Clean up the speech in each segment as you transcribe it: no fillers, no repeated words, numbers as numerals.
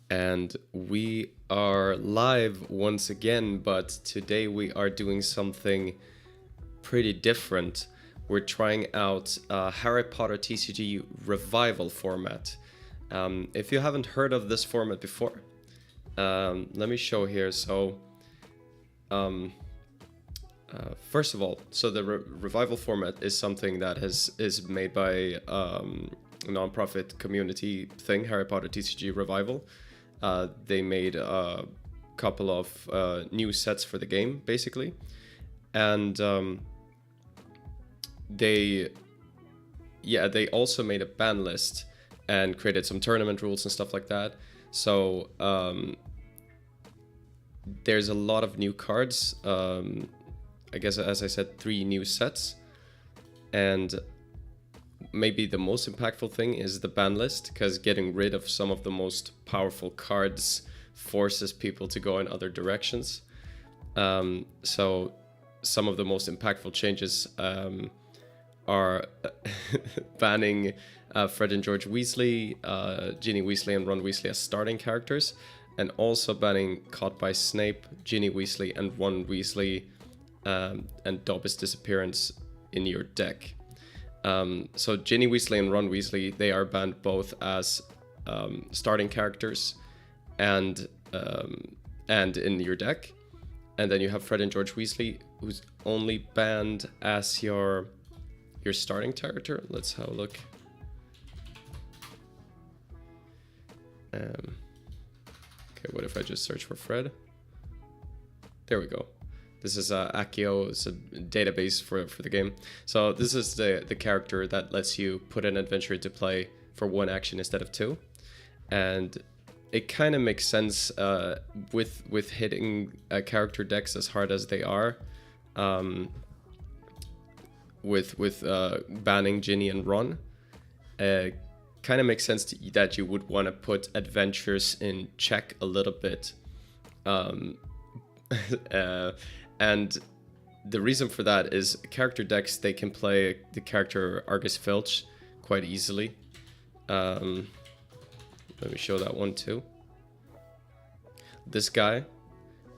And we are live once again, but today we are doing something pretty different. We're trying out Harry Potter TCG revival format. If you haven't heard of this format before, let me show here. So, first of all, so the revival format is something that is made by a nonprofit community thing, Harry Potter TCG Revival. They made a couple of new sets for the game, basically, and they also made a ban list and created some tournament rules and stuff like that. So there's a lot of new cards. I guess, as I said, 3 new sets, and maybe the most impactful thing is the ban list, because getting rid of some of the most powerful cards forces people to go in other directions. So some of the most impactful changes are banning Fred and George Weasley, Ginny Weasley and Ron Weasley as starting characters, and also banning Caught by Snape, Ginny Weasley and Ron Weasley, and Dobby's disappearance in your deck. So Ginny Weasley and Ron Weasley, they are banned both as starting characters and in your deck. And then you have Fred and George Weasley, who's only banned as your starting character. Let's have a look. Okay, what if I just search for Fred? There we go. This is Accio, it's a database for the game. So this is the character that lets you put an adventure into play for 1 action instead of 2. And it kind of makes sense with hitting character decks as hard as they are. With banning Ginny and Ron. Kind of makes sense that you would want to put adventures in check a little bit. And the reason for that is character decks, they can play the character Argus Filch quite easily. Let me show that one too. This guy,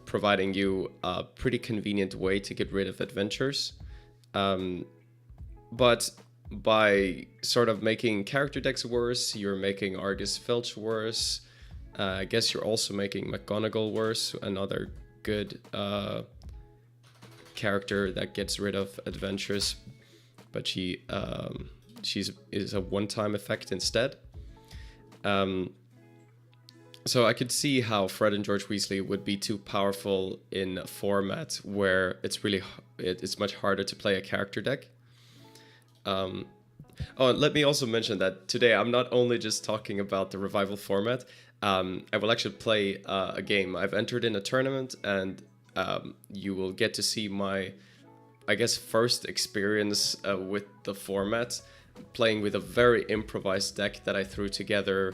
providing you a pretty convenient way to get rid of adventures. But by sort of making character decks worse, you're making Argus Filch worse. I guess you're also making McGonagall worse, another good character that gets rid of adventures, but she's a one-time effect instead. So I could see how Fred and George Weasley would be too powerful in a format where it's much harder to play a character deck. Oh, and let me also mention that today I'm not only just talking about the revival format. I will actually play a game. I've entered in a tournament, and you will get to see my, I guess, first experience with the format, playing with a very improvised deck that I threw together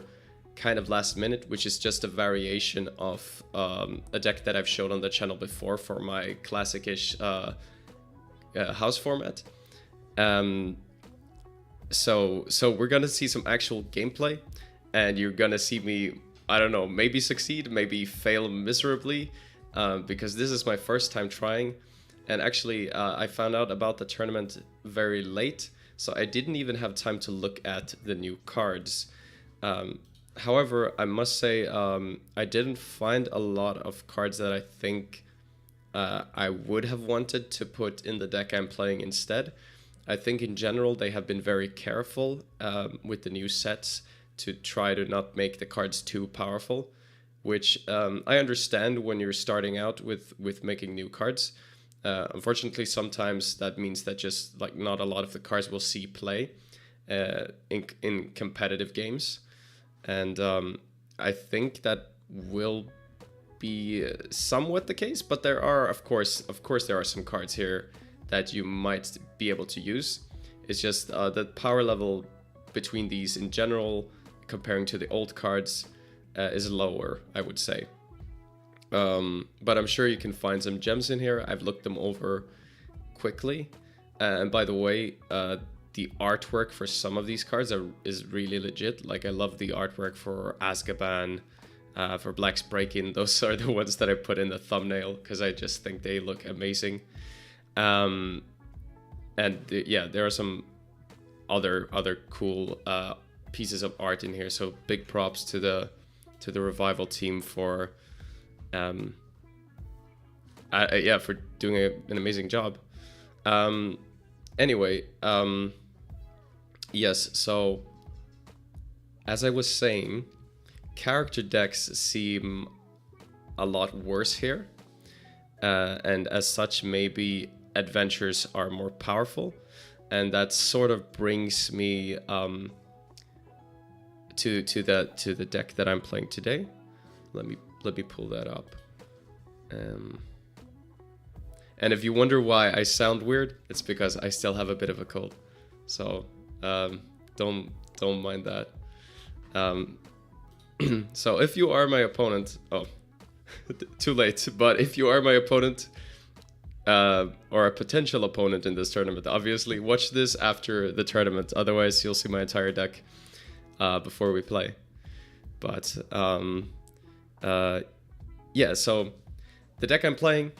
kind of last minute, which is just a variation of a deck that I've showed on the channel before for my classic-ish house format. So we're gonna see some actual gameplay, and you're gonna see me, I don't know, maybe succeed, maybe fail miserably, because this is my first time trying. And actually, I found out about the tournament very late, so I didn't even have time to look at the new cards. However, I must say, I didn't find a lot of cards that I think I would have wanted to put in the deck I'm playing instead. I think in general they have been very careful with the new sets to try to not make the cards too powerful, which I understand when you're starting out with making new cards. Unfortunately, sometimes that means that just like not a lot of the cards will see play in competitive games, and I think that will be somewhat the case. But there are, of course, there are some cards here that you might be able to use. It's just the power level between these in general, comparing to the old cards, is lower, I would say. But I'm sure you can find some gems in here. I've looked them over quickly. And by the way, the artwork for some of these cards is really legit. Like, I love the artwork for Azkaban, for Black's Break-In. Those are the ones that I put in the thumbnail because I just think they look amazing. And yeah, there are some other cool pieces of art in here. So big props to the Revival team for for doing an amazing job. Anyway, yes, so as I was saying, character decks seem a lot worse here, and as such maybe adventures are more powerful, and that sort of brings me to the deck that I'm playing today. Let me pull that up. And if you wonder why I sound weird, it's because I still have a bit of a cold. So don't mind that. So if you are my opponent, too late. But if you are my opponent, or a potential opponent in this tournament, obviously watch this after the tournament. Otherwise, you'll see my entire deck before we play. But yeah, so the deck I'm playing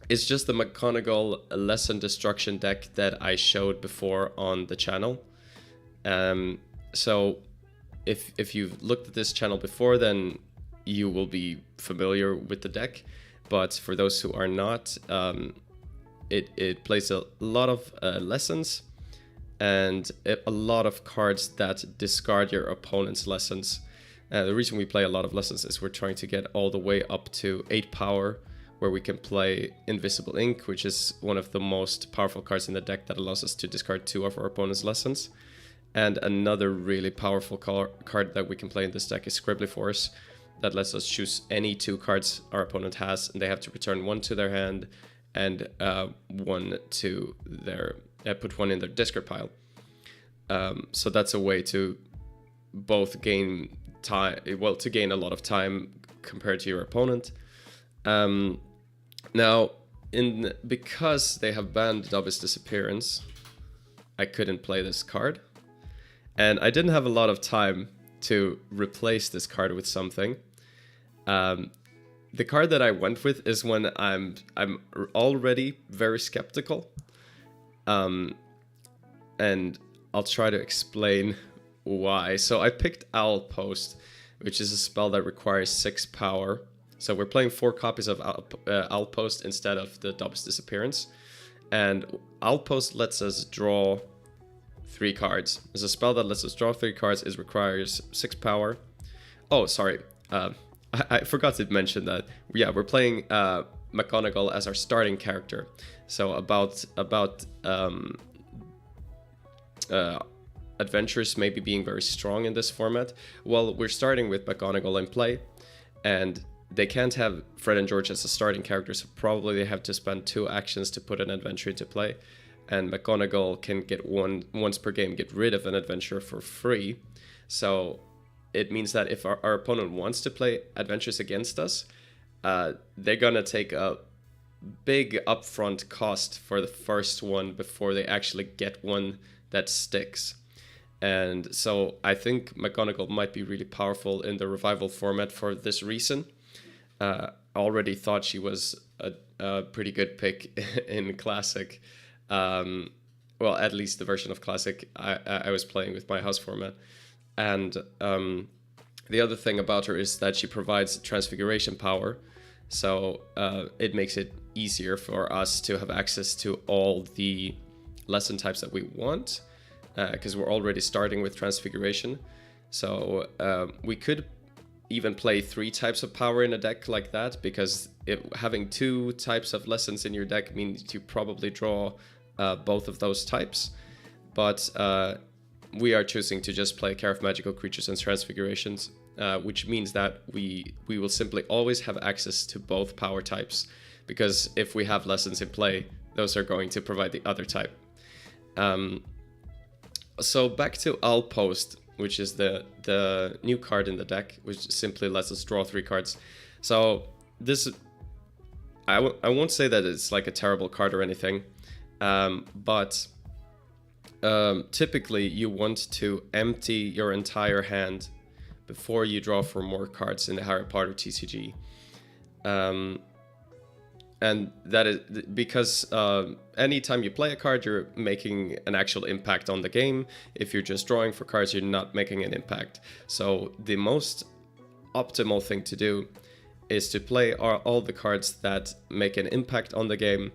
is just the McGonagall Lesson Destruction deck that I showed before on the channel. So if you've looked at this channel before, then you will be familiar with the deck. But for those who are not, it plays a lot of lessons and a lot of cards that discard your opponent's lessons. The reason we play a lot of lessons is we're trying to get all the way up to 8 power, where we can play Invisible Ink, which is one of the most powerful cards in the deck that allows us to discard 2 of our opponent's lessons. And another really powerful card that we can play in this deck is Scribbly Force, that lets us choose any 2 cards our opponent has, and they have to return 1 to their hand and 1 to their put 1 in their discard pile. So that's a way to both gain time, well, to gain a lot of time compared to your opponent. Now, because they have banned Dobby's Disappearance, I couldn't play this card, and I didn't have a lot of time to replace this card with something. The card that I went with is when I'm already very skeptical, and I'll try to explain why. So I picked Owl Post, which is a spell that requires 6 power. So we're playing 4 copies of Owl Post instead of the Dobby's Disappearance, and Owl Post lets us draw 3 cards. It's a spell that lets us draw 3 cards. It requires 6 power. Oh, sorry. I forgot to mention that. Yeah, we're playing McGonagall as our starting character. So about adventures maybe being very strong in this format. Well, we're starting with McGonagall in play, and they can't have Fred and George as a starting character, so probably they have to spend 2 actions to put an adventure into play. And McGonagall can get once per game get rid of an adventure for free. So it means that if our opponent wants to play adventures against us, they're gonna take a big upfront cost for the first one before they actually get one that sticks. And so I think McGonagall might be really powerful in the Revival format for this reason. Already thought she was a pretty good pick in Classic. Well, at least the version of Classic I was playing with my house format. And the other thing about her is that she provides transfiguration power. So it makes it easier for us to have access to all the lesson types that we want, because we're already starting with transfiguration. So we could even play 3 types of power in a deck like that, because having 2 types of lessons in your deck means you probably draw both of those types. But we are choosing to just play Care of Magical Creatures and Transfigurations, which means that we will simply always have access to both power types, because if we have lessons in play, those are going to provide the other type. So back to Owl Post, which is the new card in the deck, which simply lets us draw 3 cards. So this, I won't say that it's like a terrible card or anything, but typically you want to empty your entire hand before you draw for more cards in the higher part of TCG. And that is because anytime you play a card, you're making an actual impact on the game. If you're just drawing for cards, you're not making an impact. So the most optimal thing to do is to play all the cards that make an impact on the game,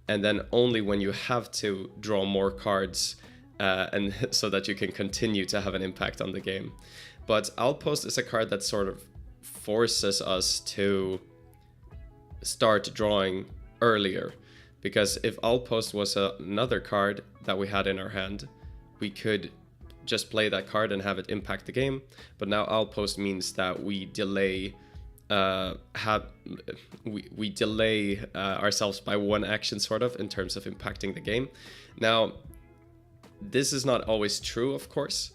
and then only when you have to draw more cards, and so that you can continue to have an impact on the game. But Outpost is a card that sort of forces us to start drawing earlier, because if Outpost was another card that we had in our hand, we could just play that card and have it impact the game. But now Outpost means that we delay ourselves by one action, sort of, in terms of impacting the game. Now, this is not always true, of course,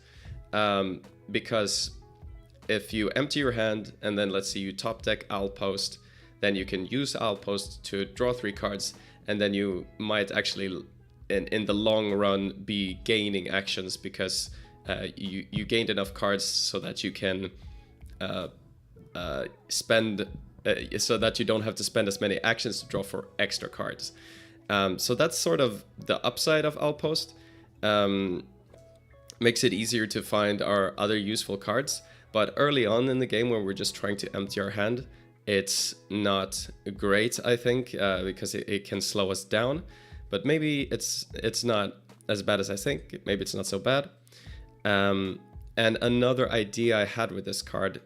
because if you empty your hand and then let's say you top deck Outpost, then you can use Outpost to draw 3 cards, and then you might actually, in the long run, be gaining actions because you gained enough cards so that you can spend, so that you don't have to spend as many actions to draw for extra cards. So that's sort of the upside of Outpost. Makes it easier to find our other useful cards, but early on in the game when we're just trying to empty our hand, it's not great, I think, because it can slow us down. But maybe it's not as bad as I think. Maybe it's not so bad. And another idea I had with this card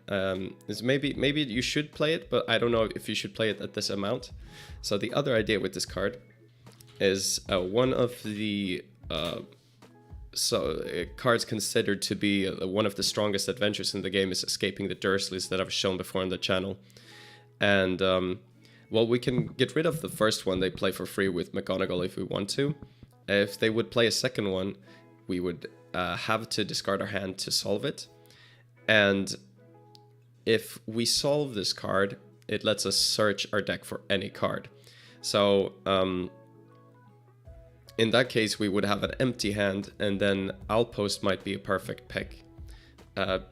is maybe you should play it, but I don't know if you should play it at this amount. So the other idea with this card is one of the cards considered to be one of the strongest adventures in the game is Escaping the Dursleys, that I've shown before on the channel. And, well, we can get rid of the first one they play for free with McGonagall if we want to. If they would play a second one, we would have to discard our hand to solve it. And if we solve this card, it lets us search our deck for any card. So, in that case, we would have an empty hand, and then Outpost might be a perfect pick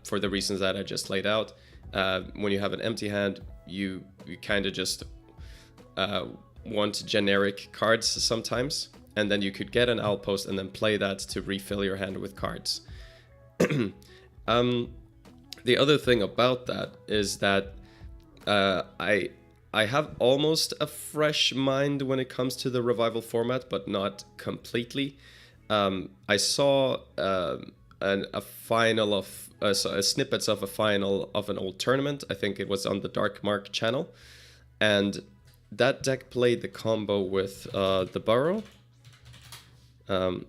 for the reasons that I just laid out. When you have an empty hand, you kind of just want generic cards sometimes, and then you could get an Outpost and then play that to refill your hand with cards. The other thing about that is that I have almost a fresh mind when it comes to the revival format, but not completely. I saw a final of snippets of a final of an old tournament. I think it was on the Dark Mark channel, and that deck played the combo with the Burrow.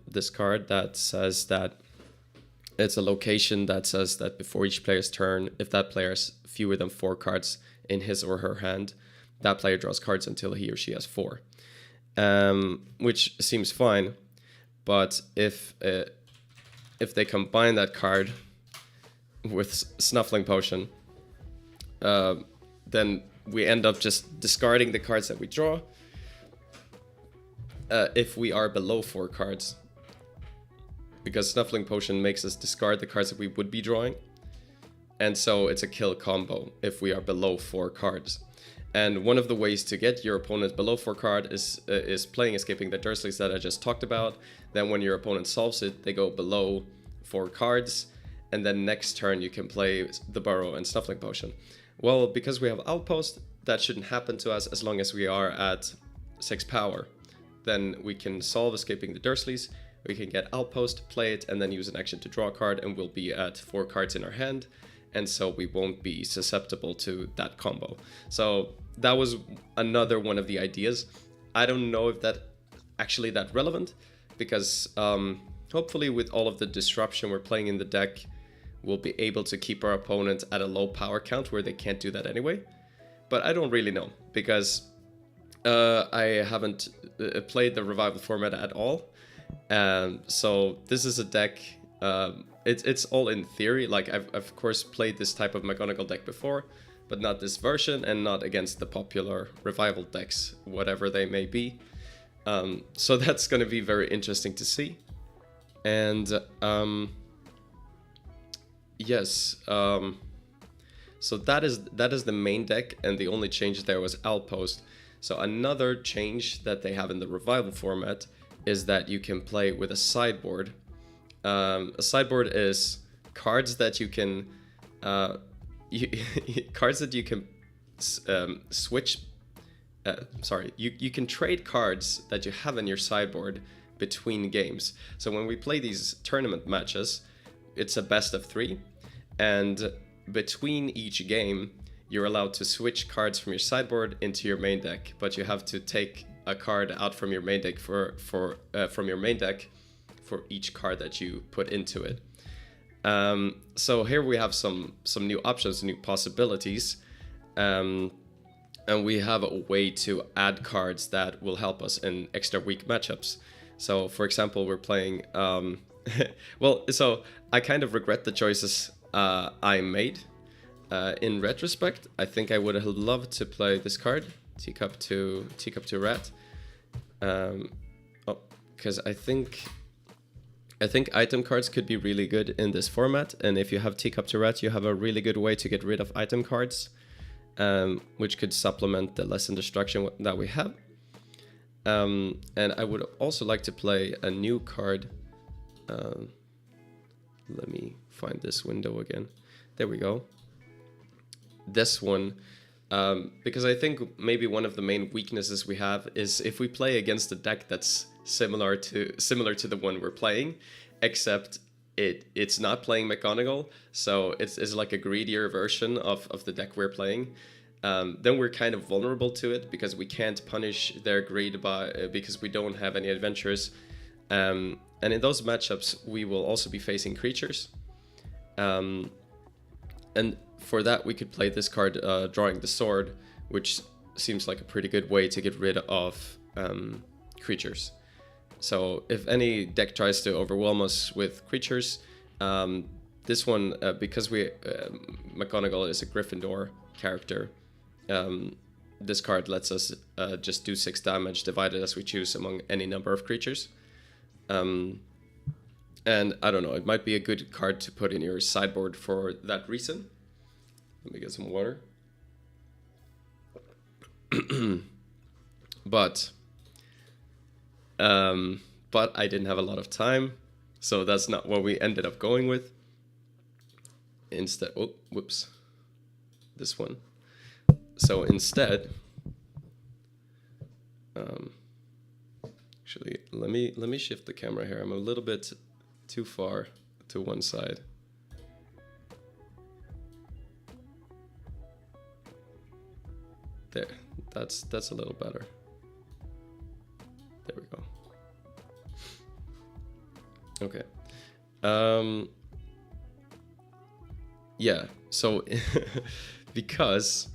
This card that says that it's a location that says that before each player's turn, if that player has fewer than 4 cards in his or her hand, that player draws cards until he or she has 4, which seems fine. But if they combine that card with Snuffling Potion, then we end up just discarding the cards that we draw if we are below 4 cards. Because Snuffling Potion makes us discard the cards that we would be drawing. And so it's a kill combo if we are below 4 cards. And one of the ways to get your opponent below 4 card is playing Escaping the Dursleys that I just talked about. Then when your opponent solves it, they go below 4 cards. And then next turn you can play the Burrow and Snuffling Potion. Well, because we have Outpost, that shouldn't happen to us as long as we are at 6 power. Then we can solve Escaping the Dursleys, we can get Outpost, play it, and then use an action to draw a card, and we'll be at 4 cards in our hand. And so we won't be susceptible to that combo. So that was another one of the ideas. I don't know if that actually that relevant, because hopefully with all of the disruption we're playing in the deck, we'll be able to keep our opponent at a low power count where they can't do that anyway. But I don't really know, because I haven't played the Revival format at all. So this is a deck, it's all in theory. Like I've of course played this type of McGonagall deck before, but not this version, and not against the popular Revival decks, whatever they may be. So that's going to be very interesting to see. And yes, So that is the main deck, and the only change there was Outpost. So another change that they have in the Revival format is that you can play with a sideboard. A sideboard is cards that you can cards that you can switch. You can trade cards that you have in your sideboard between games. So when we play these tournament matches, it's a best of 3, and between each game, you're allowed to switch cards from your sideboard into your main deck, but you have to take a card out from your main deck from your main deck for each card that you put into it. So here we have some new options, new possibilities, and we have a way to add cards that will help us in extra weak matchups. So, for example, we're playing. Well, so I kind of regret the choices I made. In retrospect, I think I would have loved to play this card, Teacup to Rat, because I think item cards could be really good in this format, and if you have Teacup to Rat, you have a really good way to get rid of item cards, which could supplement the lesson destruction that we have. And I would also like to play a new card. Let me find this window again. There we go. This one, because I think maybe one of the main weaknesses we have is if we play against a deck that's similar to the one we're playing, except it's not playing McGonagall, so it's like a greedier version of the deck we're playing. Then we're kind of vulnerable to it because we can't punish their greed because we don't have any adventures. And in those matchups, we will also be facing creatures. And for that, we could play this card, Drawing the Sword, which seems like a pretty good way to get rid of creatures. So if any deck tries to overwhelm us with creatures, this one, because McGonagall is a Gryffindor character, this card lets us just do 6 damage divided as we choose among any number of creatures. And I don't know, it might be a good card to put in your sideboard for that reason. Let me get some water. But I didn't have a lot of time, so that's not what we ended up going with. Instead, this one. So instead, actually, let me shift the camera here. I'm a little bit too far to one side. There, that's a little better. There we go. Okay. Yeah, so because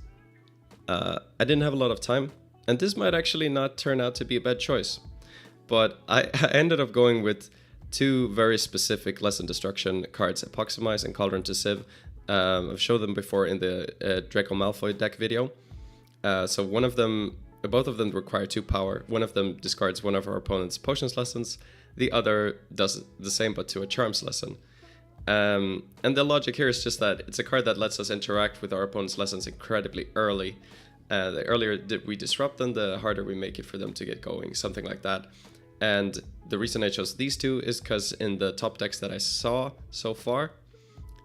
I didn't have a lot of time, and this might actually not turn out to be a bad choice, but I ended up going with 2 very specific lesson destruction cards, Epoxymize and Cauldron to Civ. I've showed them before in the Draco Malfoy deck video. So both of them require 2 power. One of them discards one of our opponent's potions lessons. The other does the same but to a charms lesson. And the logic here is just that it's a card that lets us interact with our opponent's lessons incredibly early. The earlier we disrupt them, the harder we make it for them to get going, something like that. And the reason I chose these 2 is because in the top decks that I saw so far,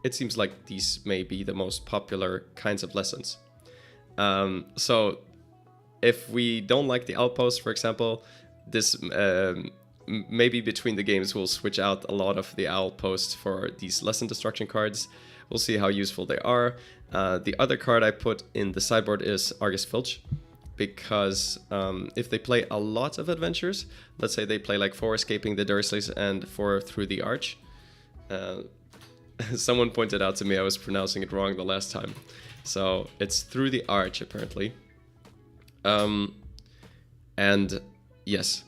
it seems like these may be the most popular kinds of lessons. So if we don't like the Outpost, for example, this maybe between the games we'll switch out a lot of the Outpost for these lesson destruction cards. We'll see how useful they are. The other card I put in the sideboard is Argus Filch, because if they play a lot of adventures, let's say they play like 4 Escaping the Dursleys and 4 Through the Arch. Someone pointed out to me I was pronouncing it wrong the last time. So it's Through the Arch, apparently. And yes,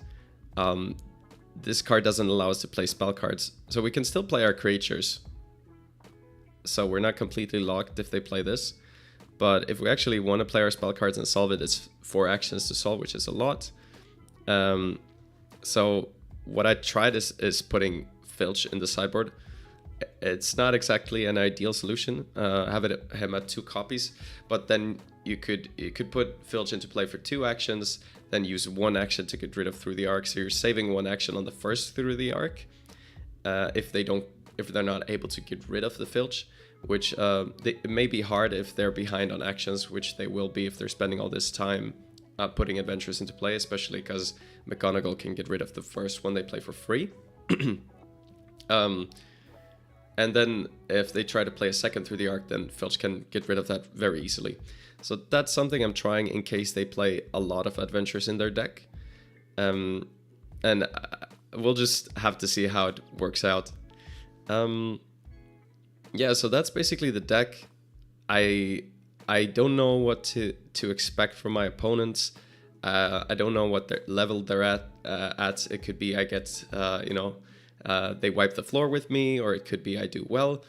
this card doesn't allow us to play spell cards. So we can still play our creatures. So we're not completely locked if they play this. But if we actually want to play our spell cards and solve it, it's 4 actions to solve, which is a lot. So what I tried is putting Filch in the sideboard. it's not exactly an ideal solution. Have him at 2 copies, but then you could put Filch into play for 2 actions, then use 1 action to get rid of Through the Arc. So you're saving 1 action on the first Through the Arc. If they're not able to get rid of the Filch, which it may be hard if they're behind on actions, which they will be if they're spending all this time putting adventures into play, especially because McGonagall can get rid of the first one they play for free. And then if they try to play a second Through the Arc, then Filch can get rid of that very easily. So that's something I'm trying in case they play a lot of adventures in their deck. And we'll just have to see how it works out. Yeah, so that's basically the deck. I don't know what to expect from my opponents. I don't know what their level they're at. It could be I get, they wipe the floor with me, or it could be I do well.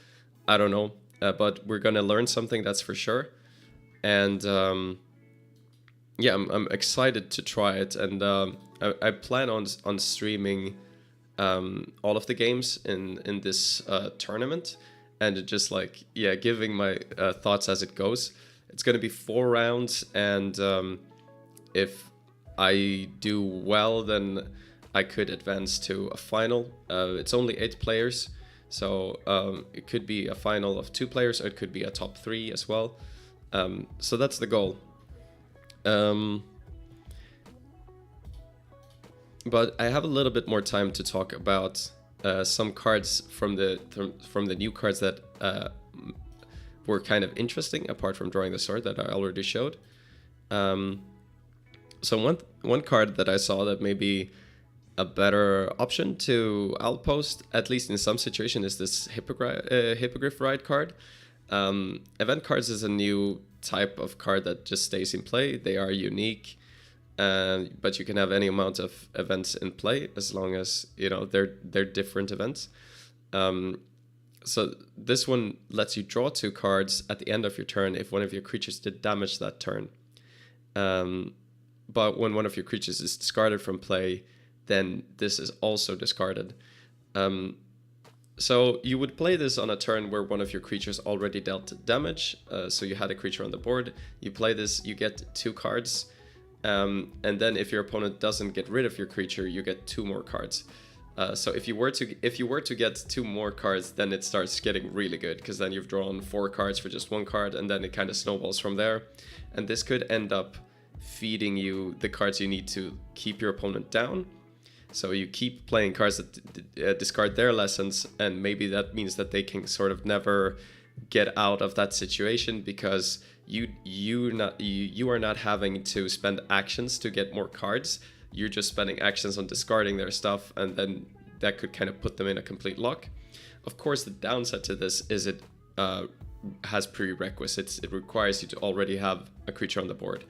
I don't know. But we're going to learn something, that's for sure. And yeah, I'm excited to try it. And I plan on streaming all of the games in this tournament. And just like, yeah, giving my thoughts as it goes. It's going to be 4 rounds. And if I do well, then I could advance to a final. It's only 8 players. So it could be a final of 2 players, or it could be a top 3 as well. So that's the goal. But I have a little bit more time to talk about some cards from the new cards that were kind of interesting, apart from Drawing the Sword that I already showed. So one card that I saw that may be a better option to outpost, at least in some situation, is this Hippogriff Ride card. Event cards is a new type of card that just stays in play. They are unique, but you can have any amount of events in play as long as they're different events. So this one lets you draw 2 cards at the end of your turn if one of your creatures did damage that turn. But when one of your creatures is discarded from play, then this is also discarded. So you would play this on a turn where one of your creatures already dealt damage. So you had a creature on the board. You play this, you get 2 cards. And then if your opponent doesn't get rid of your creature, you get 2 more cards. So if you were to get 2 more cards, then it starts getting really good, because then you've drawn 4 cards for just 1 card, and then it kind of snowballs from there. And this could end up feeding you the cards you need to keep your opponent down. So you keep playing cards that discard their lessons, and maybe that means that they can sort of never get out of that situation, because you are not having to spend actions to get more cards. You're just spending actions on discarding their stuff, and then that could kind of put them in a complete lock. Of course, the downside to this is it has prerequisites. It requires you to already have a creature on the board.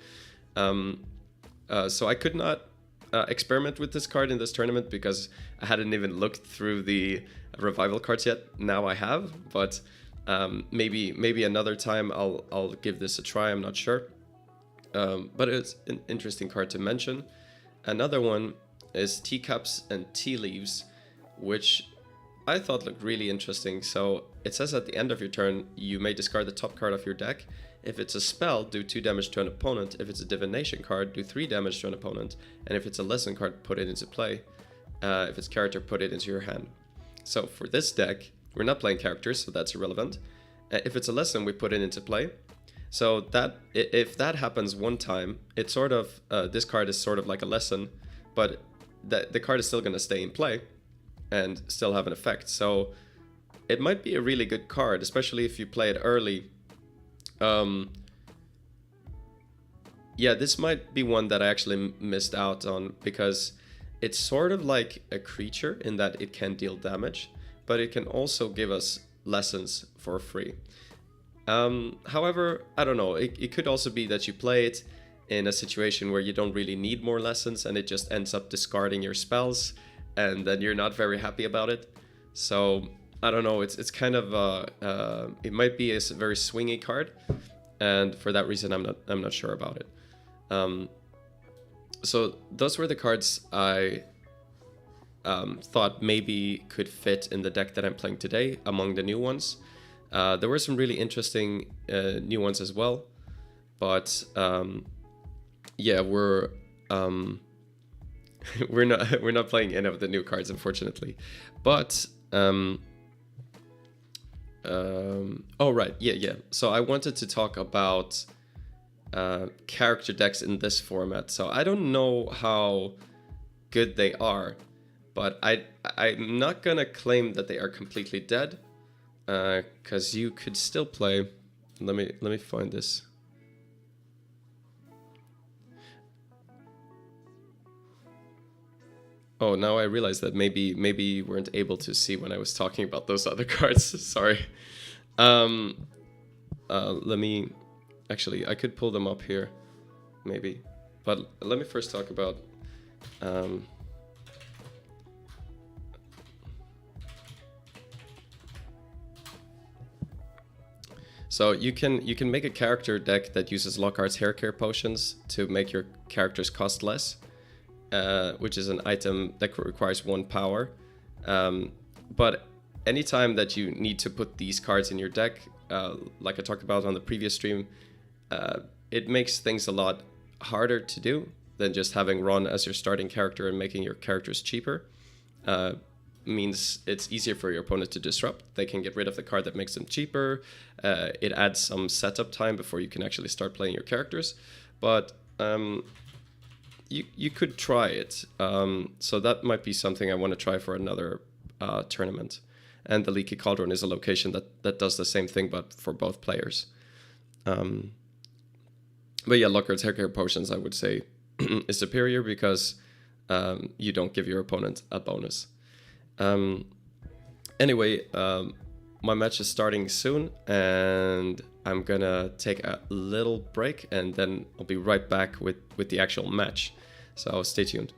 So I could not experiment with this card in this tournament because I hadn't even looked through the revival cards yet. Now I have, but maybe another time I'll give this a try. I'm not sure, but it's an interesting card to mention. Another one is Teacups and Tea Leaves, which I thought looked really interesting. So it says at the end of your turn, you may discard the top card of your deck. If it's a spell, do 2 damage to an opponent. If it's a divination card, do 3 damage to an opponent. And if it's a lesson card, put it into play. If it's character, put it into your hand. So for this deck, we're not playing characters, so that's irrelevant. If it's a lesson, we put it into play. So that if that happens one time, it's sort of this card is sort of like a lesson, but the card is still going to stay in play and still have an effect. So it might be a really good card, especially if you play it early. Yeah, this might be one that I actually missed out on, because it's sort of like a creature in that it can deal damage, but it can also give us lessons for free. However, I don't know, it could also be that you play it in a situation where you don't really need more lessons, and it just ends up discarding your spells, and then you're not very happy about it. So I don't know, it's kind of it might be a very swingy card, and for that reason I'm not sure about it. So those were the cards I thought maybe could fit in the deck that I'm playing today among the new ones. There were some really interesting new ones as well, but yeah, we're not playing any of the new cards, unfortunately. But oh right, yeah. So I wanted to talk about character decks in this format. So I don't know how good they are, but I'm not gonna claim that they are completely dead, because you could still play. Let me find this. Oh, now I realize that maybe you weren't able to see when I was talking about those other cards. Sorry. Let me actually, I could pull them up here, maybe, but let me first talk about. So you can make a character deck that uses Lockhart's Hair Care Potions to make your characters cost less, which is an item that requires 1 power. But anytime that you need to put these cards in your deck, like I talked about on the previous stream, it makes things a lot harder to do than just having Ron as your starting character and making your characters cheaper. Means it's easier for your opponent to disrupt. They can get rid of the card that makes them cheaper. It adds some setup time before you can actually start playing your characters. But you could try it. So that might be something I want to try for another tournament. And the Leaky Cauldron is a location that does the same thing, but for both players. But yeah, Lockhart's Hair Care Potions, I would say, is superior because you don't give your opponent a bonus. Anyway, my match is starting soon, and I'm gonna take a little break, and then I'll be right back with the actual match. So stay tuned.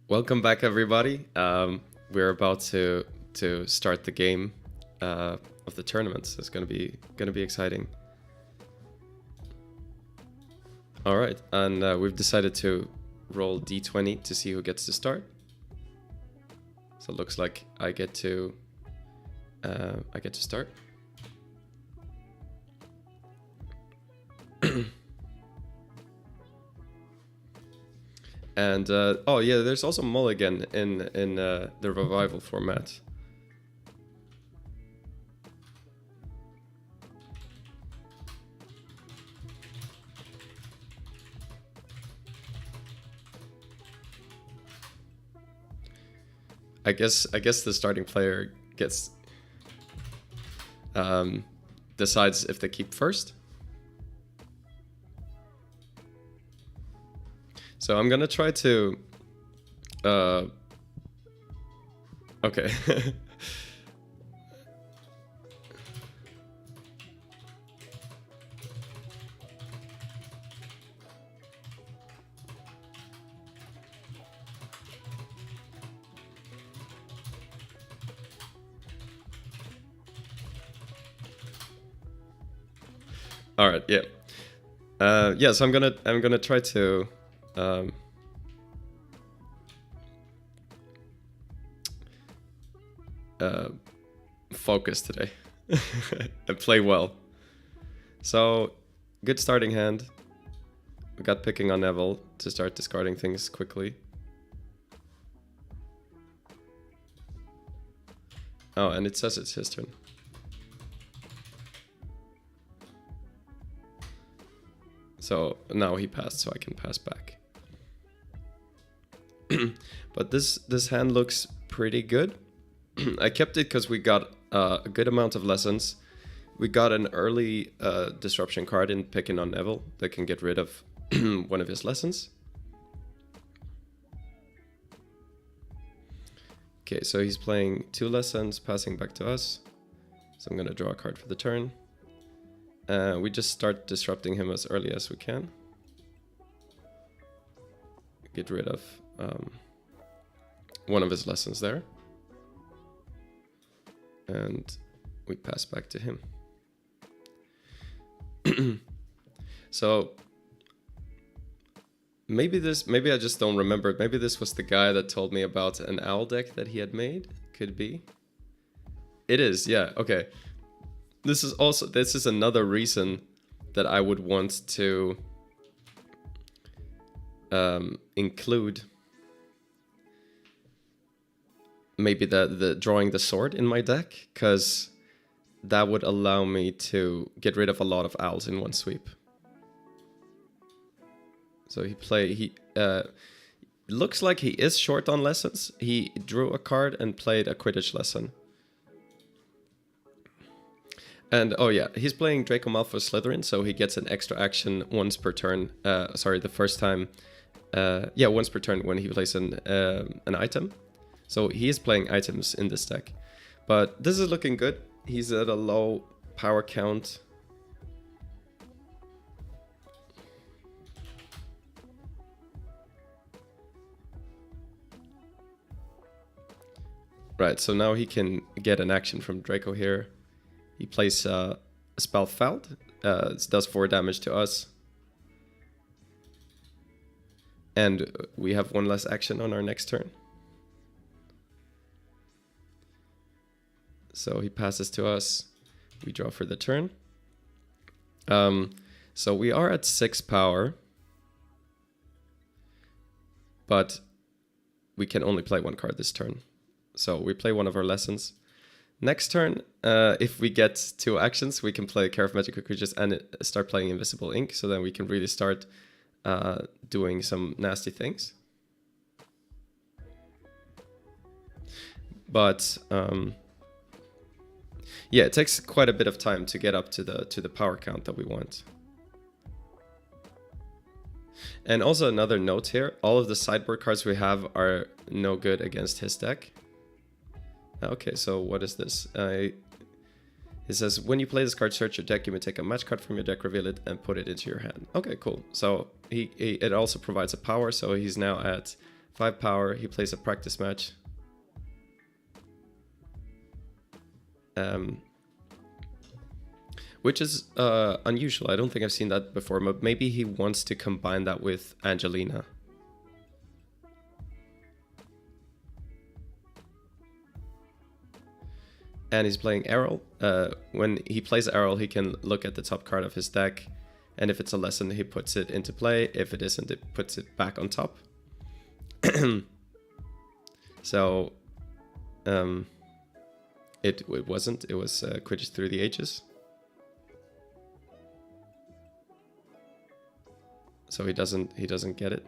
Welcome back, everybody. We're about to start the game of the tournaments. It's gonna be exciting. All right, and we've decided to roll d20 to see who gets to start. So it looks like I get to start. And oh yeah, there's also mulligan in the revival format. I guess the starting player gets decides if they keep first. So I'm gonna try to okay. All right, yeah. Yeah, so I'm gonna try to focus today and play well. So, good starting hand. We got picking on Neville to start discarding things quickly. Oh, and it says it's his turn. So now he passed, so I can pass back. But this hand looks pretty good. I kept it because we got a good amount of lessons. We got an early disruption card in picking on Neville that can get rid of one of his lessons. Okay, so he's playing 2 lessons, passing back to us. So I'm gonna draw a card for the turn. We just start disrupting him as early as we can. Get rid of one of his lessons there. And we pass back to him. So maybe I just don't remember. Maybe this was the guy that told me about an owl deck that he had made. Could be. It is, yeah, okay. This is another reason that I would want to include maybe the drawing the sword in my deck, because that would allow me to get rid of a lot of owls in one sweep. So he looks like he is short on lessons. He drew a card and played a Quidditch lesson. And oh yeah, he's playing Draco Malfoy Slytherin, so he gets an extra action once per turn. The first time, once per turn when he plays an item. So he is playing items in this deck, but this is looking good. He's at a low power count. Right, so now he can get an action from Draco here. He plays a spell Feld. It does 4 damage to us. And we have 1 less action on our next turn. So he passes to us. We draw for the turn. So we are at 6 power. But we can only play 1 card this turn. So we play one of our lessons. Next turn, if we get 2 actions, we can play Care of Magical Creatures and start playing Invisible Ink. So then we can really start doing some nasty things. But yeah, it takes quite a bit of time to get up to the power count that we want. And also another note here, all of the sideboard cards we have are no good against his deck. Okay, so what is this? It says, when you play this card, search your deck, you may take a match card from your deck, reveal it, and put it into your hand. Okay, cool. So it also provides a power, so he's now at 5 power. He plays a practice match. Which is unusual. I don't think I've seen that before, but maybe he wants to combine that with Angelina. And he's playing Errol. When he plays Errol, he can look at the top card of his deck, and if it's a lesson, he puts it into play. If it isn't, it puts it back on top. So, it wasn't. It was Quidditch Through the Ages. So he doesn't get it.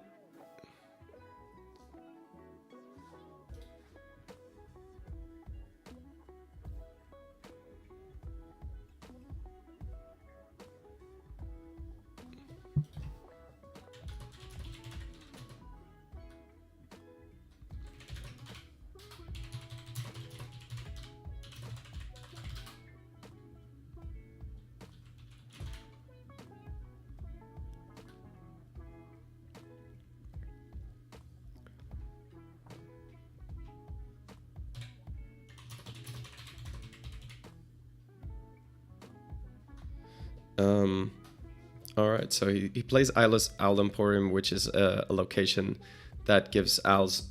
Alright, so he plays Eyeless Owl Emporium, which is a location that gives owls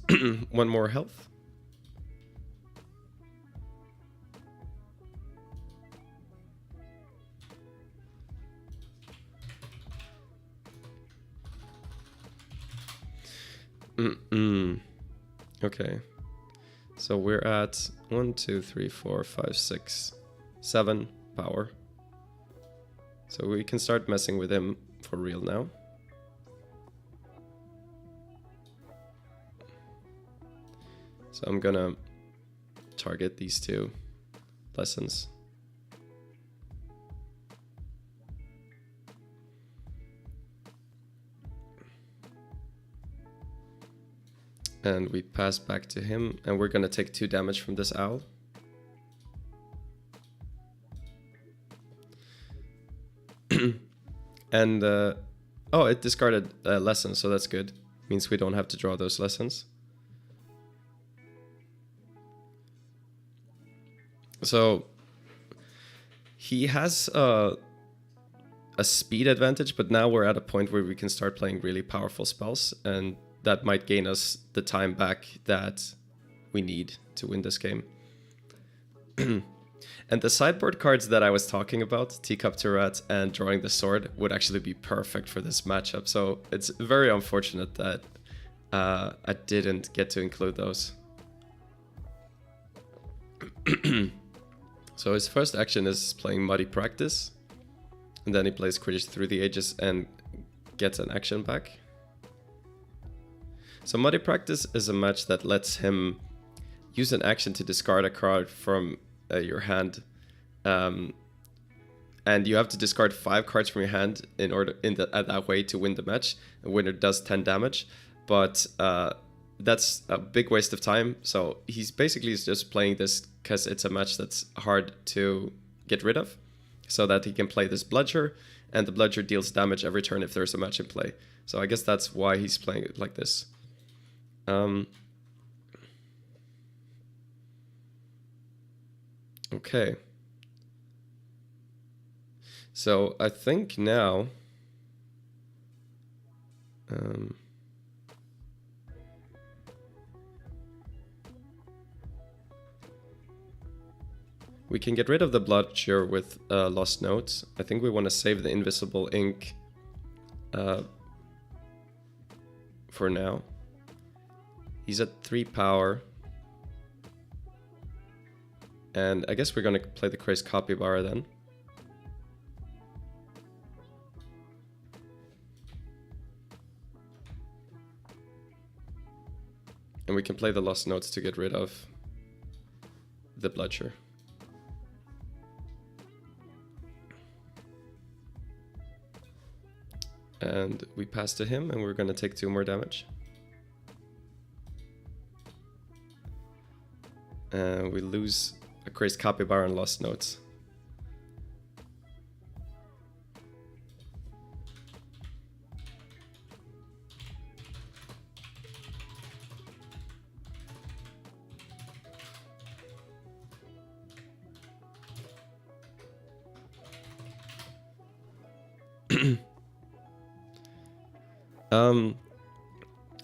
1 more health. Okay. So we're at 1, 2, 3, 4, 5, 6, 7 power. So we can start messing with him for real now. So I'm gonna target these 2 lessons. And we pass back to him, and we're gonna take 2 damage from this owl. And oh, it discarded a lesson, so that's good. Means we don't have to draw those lessons. So he has a speed advantage, but now we're at a point where we can start playing really powerful spells, and that might gain us the time back that we need to win this game. And the sideboard cards that I was talking about, Teacup to Rat and Drawing the Sword, would actually be perfect for this matchup. So it's very unfortunate that I didn't get to include those. So his first action is playing Muddy Practice. And then he plays Quidditch Through the Ages and gets an action back. So Muddy Practice is a match that lets him use an action to discard a card from your hand, and you have to discard 5 cards from your hand in order that way to win the match. The winner does 10 damage, but that's a big waste of time. So he's basically just playing this because it's a match that's hard to get rid of, so that he can play this Bludger, and the Bludger deals damage every turn if there's a match in play. So I guess that's why he's playing it like this. Okay. So I think now we can get rid of the Bludger with Lost Notes. I think we want to save the Invisible Ink for now. He's at 3 power. And I guess we're going to play the Crazed Capybara then. And we can play the Lost Notes to get rid of the Bludger. And we pass to him, and we're going to take 2 more damage. And we lose a Crazed Capybara and Lost Notes.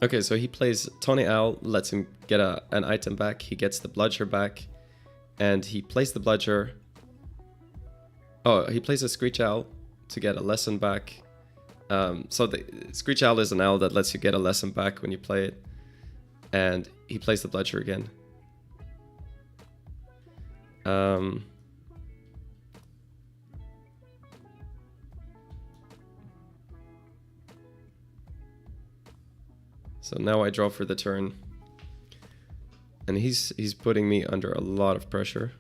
Okay, so he plays Tawny Owl, lets him get an item back. He gets the Bludger back, and he plays the Bludger. Oh, he plays a Screech Owl to get a lesson back. So the Screech Owl is an owl that lets you get a lesson back when you play it. And he plays the Bludger again. So now I draw for the turn. And he's putting me under a lot of pressure.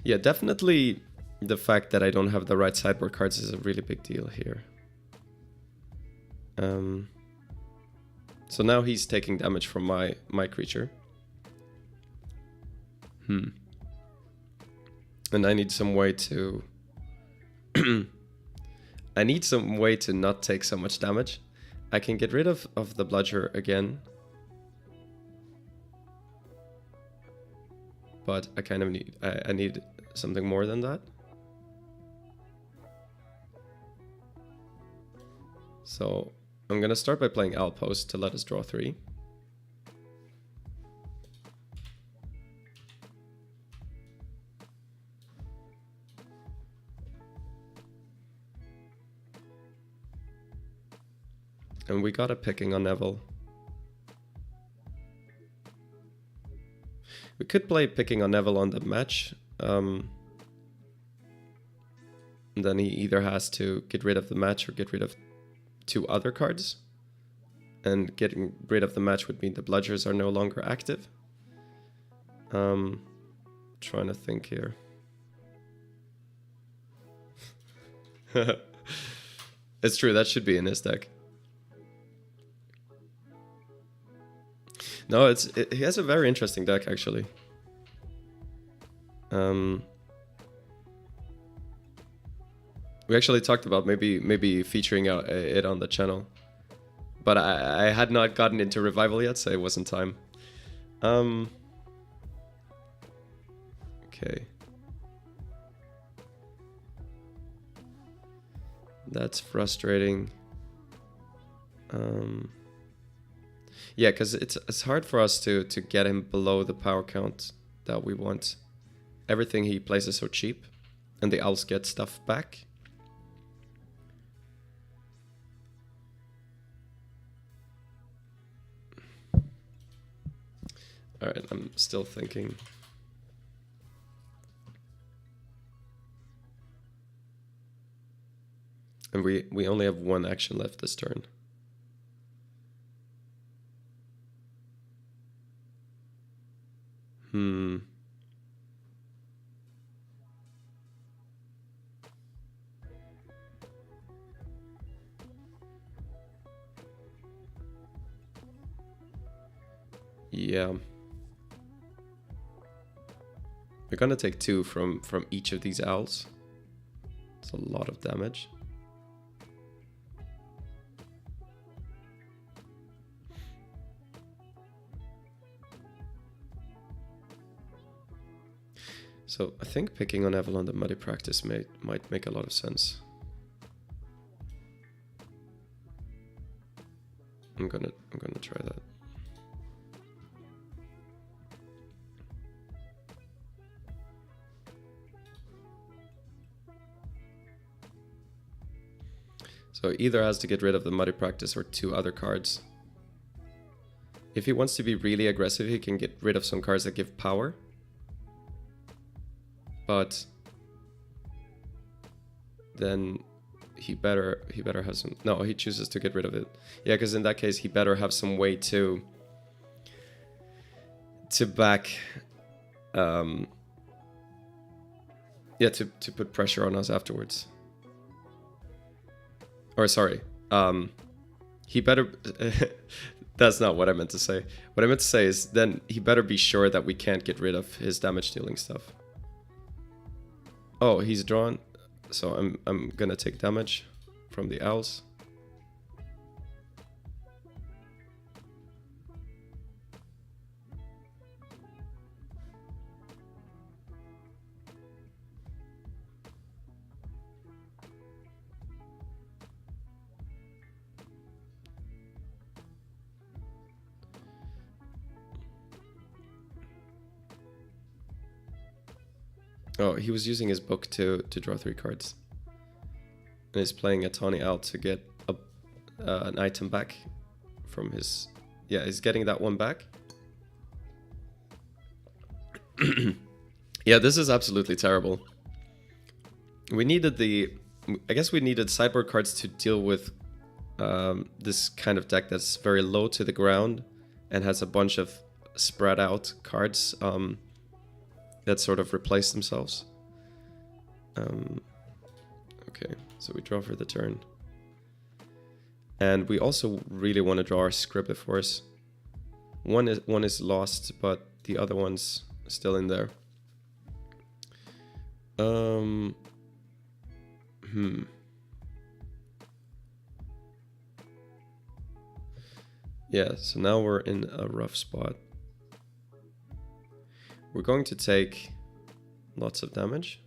Yeah, definitely the fact that I don't have the right sideboard cards is a really big deal here. So now he's taking damage from my creature. And I need some way to... I need some way to not take so much damage. I can get rid of the Bludger again. But I kind of need... I need something more than that. So I'm gonna start by playing Outpost to let us draw 3. And we got a Picking on Neville. We could play Picking on Neville on the match. And then he either has to get rid of the match or get rid of 2 other cards. And getting rid of the match would mean the Bludgers are no longer active. Trying to think here. It's true, that should be in his deck. No, he has a very interesting deck, actually. We actually talked about maybe featuring it on the channel, but I had not gotten into Revival yet, so it wasn't time. Okay. That's frustrating. Yeah, because it's hard for us to get him below the power count that we want. Everything he plays is so cheap, and the owls get stuff back. Alright, I'm still thinking. And we only have 1 action left this turn. Yeah. We're gonna take 2 from each of these owls. It's a lot of damage. So I think picking on Avalon the Muddy Practice might make a lot of sense. I'm gonna try that. So either has to get rid of the Muddy Practice or 2 other cards. If he wants to be really aggressive, he can get rid of some cards that give power. But then he better have some... No, he chooses to get rid of it. Yeah, because in that case, he better have some way to back... yeah, to put pressure on us afterwards. Or sorry, he better... That's not what I meant to say. What I meant to say is then he better be sure that we can't get rid of his damage dealing stuff. Oh, he's drawn, so I'm gonna take damage from the owls. Oh, he was using his book to draw 3 cards. And he's playing a Tawny Owl to get an item back from his... Yeah, he's getting that one back. Yeah, this is absolutely terrible. We needed the... I guess we needed sideboard cards to deal with this kind of deck that's very low to the ground and has a bunch of spread out cards that sort of replace themselves. Okay, so we draw for the turn. And we also really want to draw our Scribbler Force. One is lost, but the other one's still in there. Yeah, so now we're in a rough spot. We're going to take lots of damage.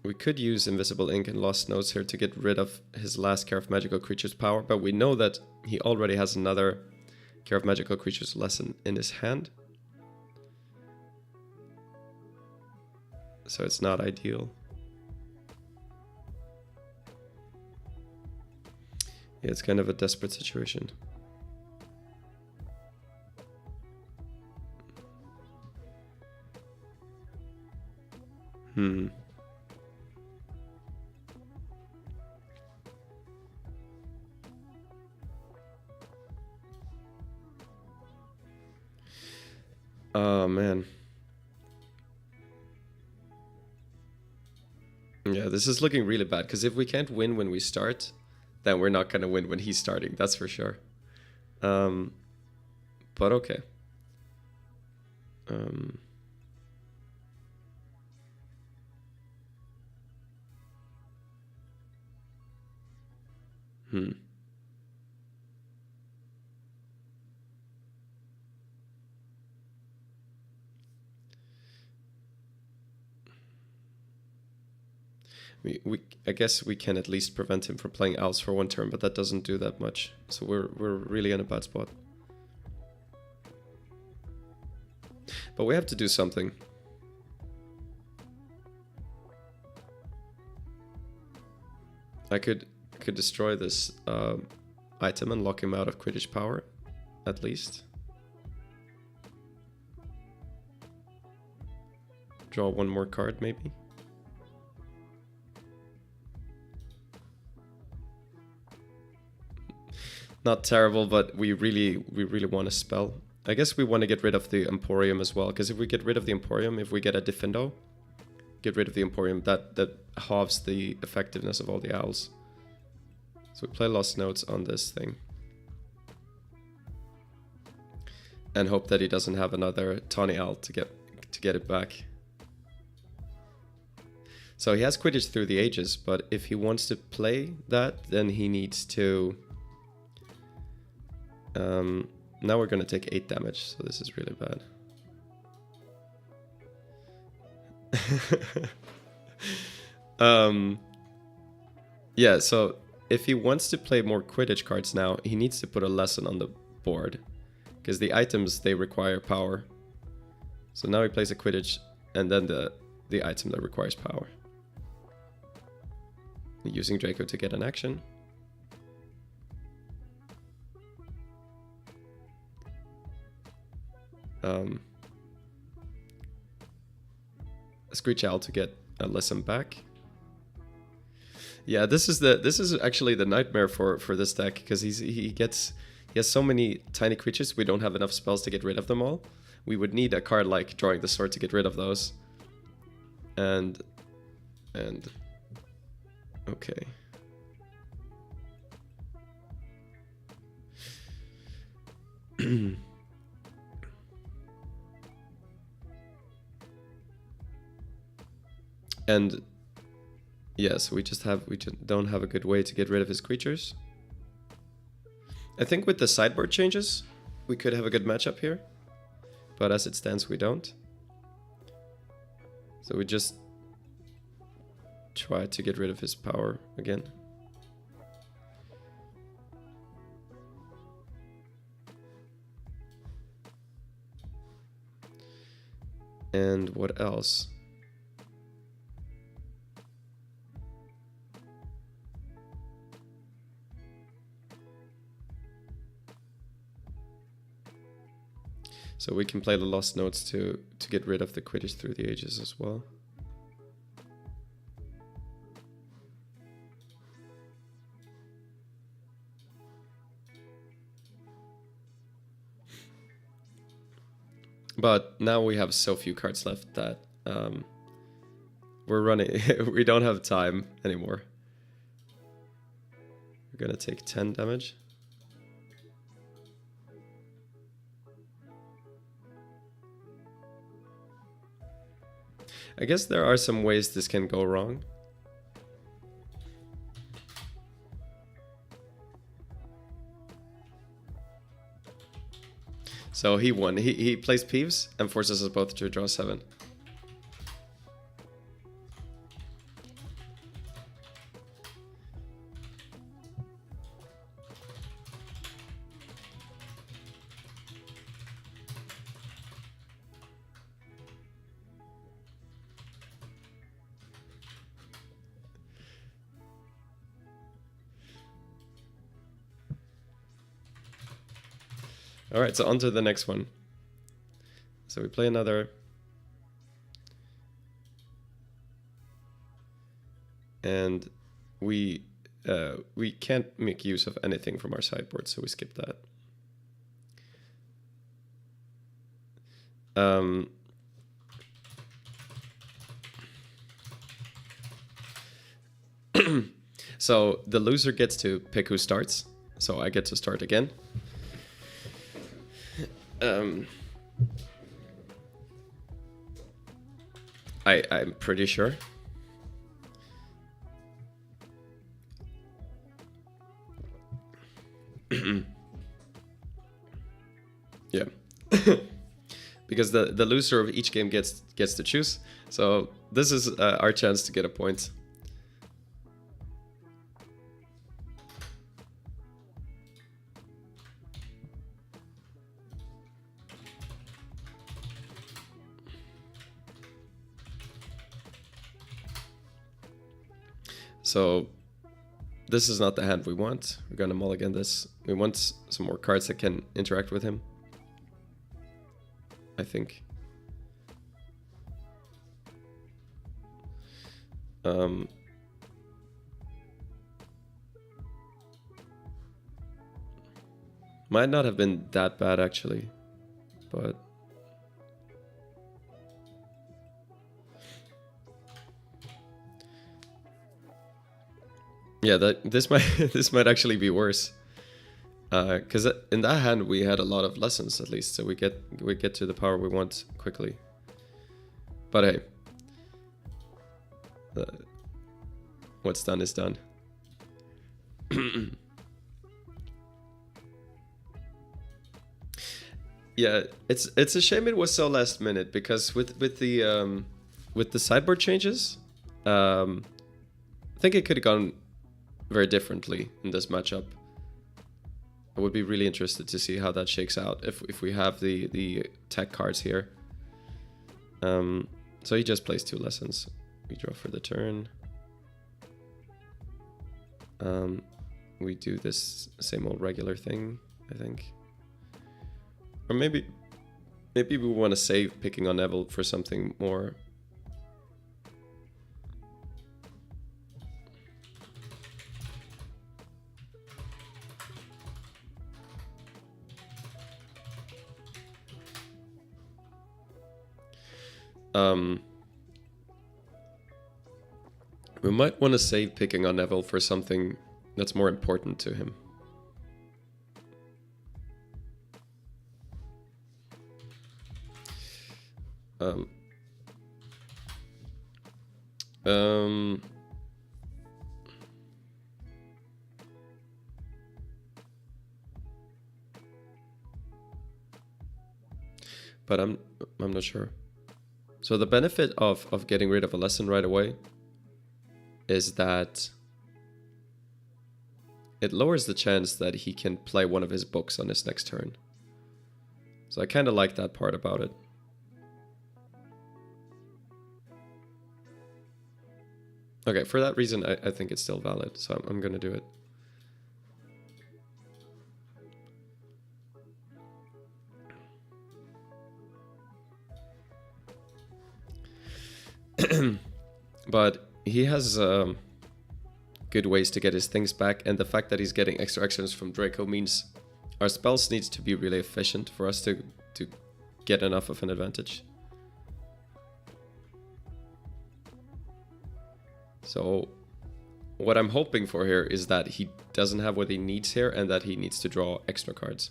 We could use Invisible Ink and Lost Notes here to get rid of his last Care of Magical Creatures power, but we know that he already has another Care of Magical Creatures lesson in his hand. So it's not ideal. Yeah, it's kind of a desperate situation. Oh, man. Yeah, this is looking really bad, because if we can't win when we start, then we're not going to win when he's starting, that's for sure. But okay. I guess we can at least prevent him from playing Owls for 1 turn, but that doesn't do that much. So we're really in a bad spot. But we have to do something. I could destroy this item and lock him out of Quidditch power, at least. Draw 1 more card, maybe. Not terrible, but we really want a spell. I guess we want to get rid of the Emporium as well, because if we get rid of the Emporium, if we get a Diffindo, get rid of the Emporium, that halves the effectiveness of all the Owls. So we play Lost Notes on this thing. And hope that he doesn't have another Tawny Owl to get it back. So he has Quidditch Through the Ages, but if he wants to play that, then he needs to... now we're going to take 8 damage, so this is really bad. Yeah, so if he wants to play more Quidditch cards now, he needs to put a lesson on the board. Because the items, they require power. So now he plays a Quidditch, and then the item that requires power. Using Draco to get an action. A Screech Owl to get a lesson back. Yeah, this is actually the nightmare for this deck, because he has so many tiny creatures. We don't have enough spells to get rid of them all. We would need a card like Drawing the Sword to get rid of those. And okay. And yes, we just don't have a good way to get rid of his creatures. I think with the sideboard changes, we could have a good matchup here. But as it stands, we don't. So we just try to get rid of his power again. And what else? So we can play the Lost Notes to get rid of the Quidditch Through the Ages as well. But now we have so few cards left that we're running. We don't have time anymore. We're gonna take 10 damage. I guess there are some ways this can go wrong. So he won. He plays Peeves and forces us both to draw 7. All right, so on to the next one. So we play another. And we can't make use of anything from our sideboard, so we skip that. So the loser gets to pick who starts. So I get to start again. I'm pretty sure. Yeah. Because the loser of each game gets to choose. So this is our chance to get a point. So this is not the hand we want. We're gonna mulligan this. We want some more cards that can interact with him, I think. Might not have been that bad actually, but yeah, this might actually be worse. Because in that hand we had a lot of lessons at least, so we get to the power we want quickly. But hey, what's done is done. Yeah, it's a shame it was so last minute, because with the sideboard changes, I think it could have gone very differently in this matchup. I would be really interested to see how that shakes out if we have the tech cards here. So he just plays 2 lessons. We draw for the turn. We do this same old regular thing, I think. Or maybe we want to save picking on Neville for something more. We might want to save picking on Neville for something that's more important to him. But I'm not sure. So the benefit of getting rid of a lesson right away is that it lowers the chance that he can play one of his books on his next turn. So I kind of like that part about it. Okay, for that reason, I think it's still valid, so I'm gonna do it. But he has good ways to get his things back, and the fact that he's getting extra actions from Draco means our spells needs to be really efficient for us to get enough of an advantage. So what I'm hoping for here is that he doesn't have what he needs here and that he needs to draw extra cards.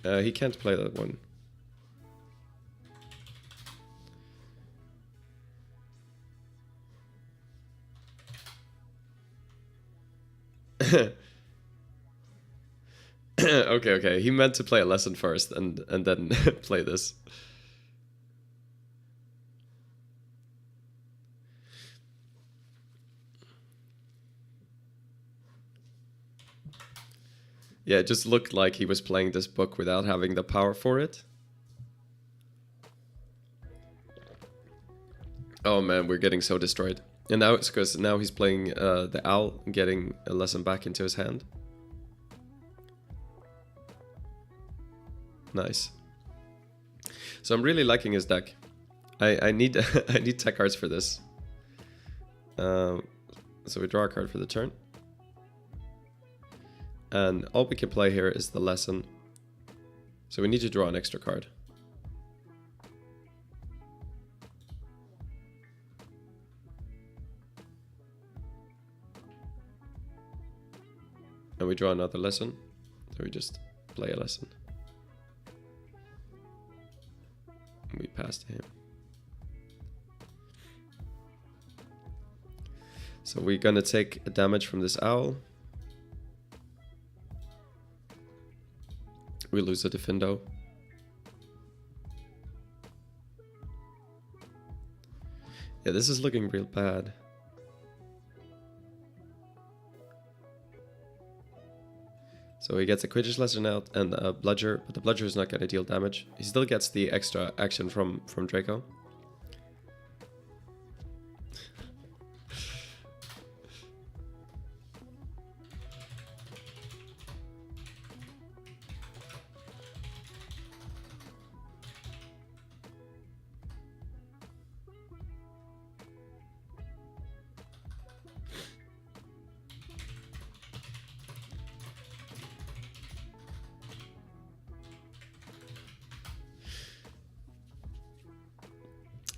He can't play that one. Okay. He meant to play a lesson first and then play this. Yeah, it just looked like he was playing this book without having the power for it. Oh man, we're getting so destroyed. And now it's because now he's playing the owl, getting a lesson back into his hand. Nice. So I'm really liking his deck. I need I need tech cards for this. So we draw a card for the turn. And all we can play here is the lesson. So we need to draw an extra card. And we draw another lesson. So we just play a lesson. And we pass to him. So we're gonna take a damage from this owl. We lose a Defendo. Yeah, this is looking real bad. So he gets a Quidditch lesson out and a Bludger, but the Bludger is not going to deal damage. He still gets the extra action from Draco.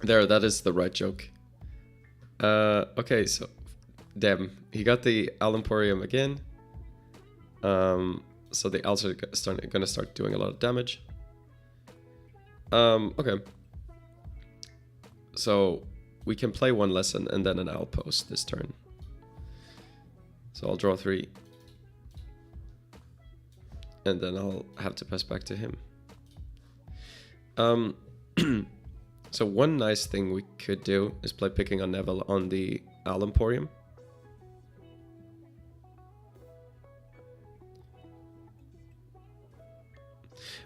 There, that is the right joke. Okay, so damn, he got the Al Emporium again. So the Al's are gonna start doing a lot of damage. Okay. So we can play one lesson and then an Owl Post this turn. So I'll draw 3. And then I'll have to pass back to him. So one nice thing we could do is play Picking on Neville on the Owl Emporium.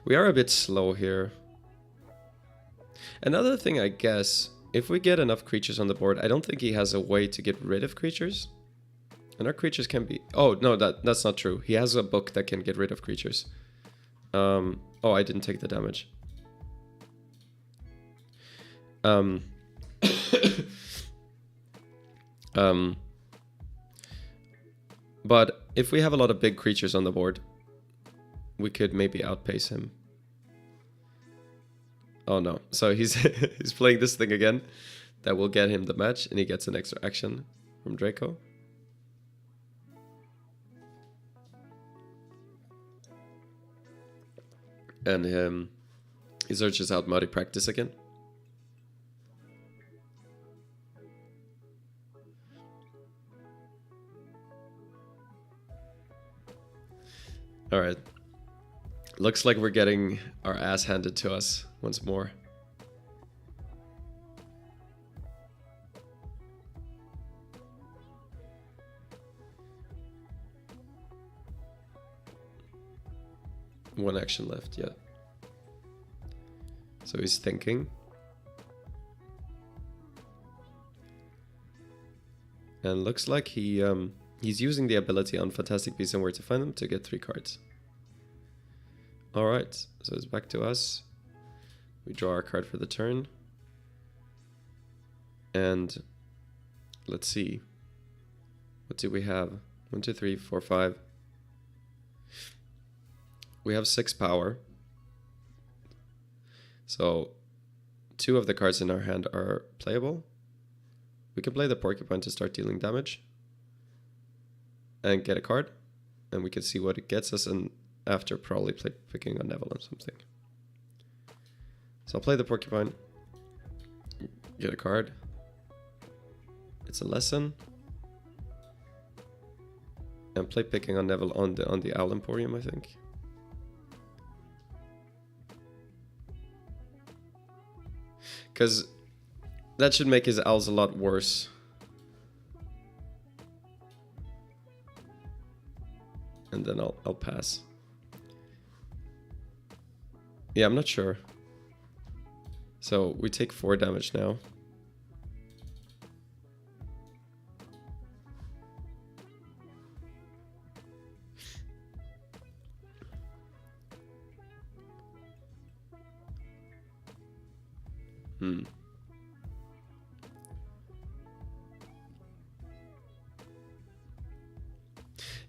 We are a bit slow here. Another thing, I guess, if we get enough creatures on the board, I don't think he has a way to get rid of creatures. And our creatures can be... Oh, no, that's not true. He has a book that can get rid of creatures. Oh, I didn't take the damage. But if we have a lot of big creatures on the board, we could maybe outpace him. Oh no, so he's he's playing this thing again. That will get him the match, and he gets an extra action from Draco. And he searches out Muddy Practice again. Alright. Looks like we're getting our ass handed to us once more. One action left, yeah. So he's thinking. And looks like he's using the ability on Fantastic Beasts and Where to Find Them to get 3 cards. Alright, so it's back to us. We draw our card for the turn. And let's see. What do we have? 1, 2, 3, 4, 5. We have 6 power. So 2 of the cards in our hand are playable. We can play the Porcupine to start dealing damage. And get a card. And we can see what it gets us, and after probably play picking on Neville or something. So I'll play the Porcupine. Get a card. It's a lesson. And play picking on Neville on the Owl Emporium, I think. Because that should make his owls a lot worse. And then I'll pass. Yeah, I'm not sure. So we take 4 damage now.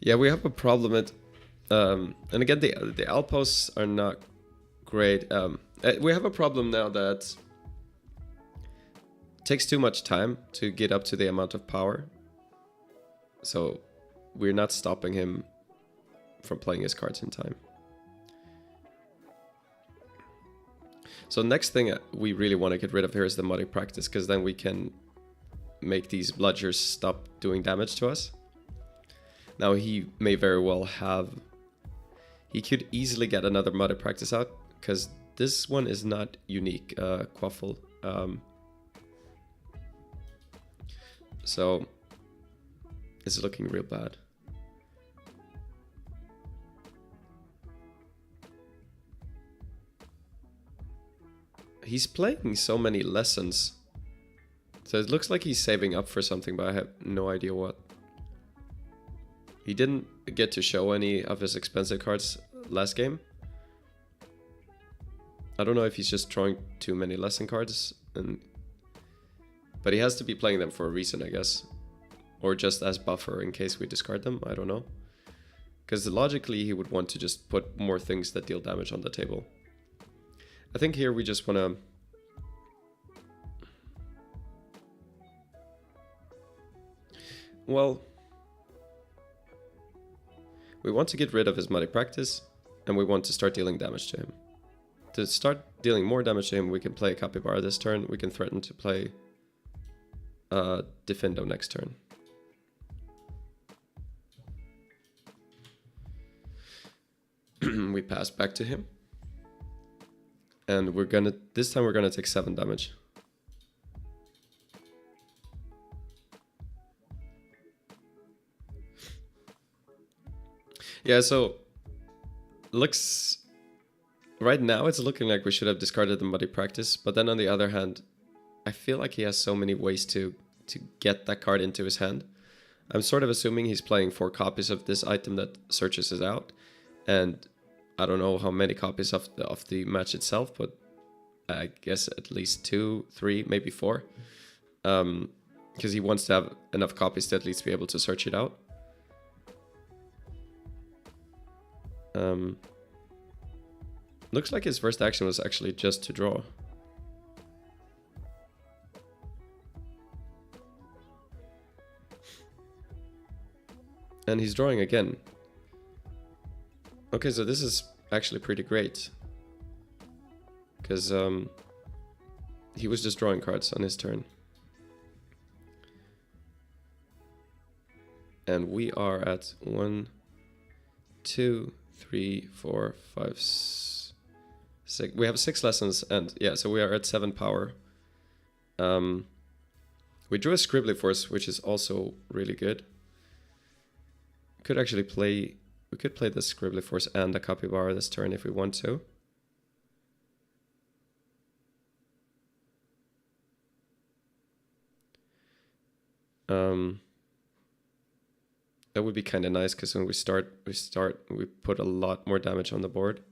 Yeah, we have a problem at, and again, the outposts are not great. We have a problem now that it takes too much time to get up to the amount of power. So we're not stopping him from playing his cards in time. So next thing we really want to get rid of here is the Muddy Practice, because then we can make these bludgers stop doing damage to us. Now he may very well have... He could easily get another Muddy Practice out, because this one is not unique, Quaffle. So it's looking real bad. He's playing so many lessons. So it looks like he's saving up for something, but I have no idea what. He didn't get to show any of his expensive cards last game. I don't know if he's just drawing too many lesson cards, but he has to be playing them for a reason, I guess. Or just as buffer in case we discard them, I don't know. Because logically he would want to just put more things that deal damage on the table. I think here we just want to... Well... We want to get rid of his Muddy Practice, and we want to start dealing damage to him. To start dealing more damage to him, we can play Capybara this turn. We can threaten to play Defendo next turn. We pass back to him. And we're gonna, this time we're gonna take 7 damage. Yeah, so looks right now it's looking like we should have discarded the Muddy Practice, but then on the other hand, I feel like he has so many ways to get that card into his hand. I'm sort of assuming he's playing 4 copies of this item that searches us out, and I don't know how many copies of the match itself, but I guess at least 2, 3, maybe 4. Because he wants to have enough copies to at least be able to search it out. Looks like his first action was actually just to draw. And he's drawing again. Okay, so this is actually pretty great. Because he was just drawing cards on his turn. And we are at 1, 2, 3, 4, 5, 6. We have 6 lessons, and yeah, so we are at 7 power. We drew a Scribbly Force, which is also really good. Could actually play... We could play the Scribbly Force and the Capybara this turn if we want to. That would be kind of nice, because when we put a lot more damage on the board.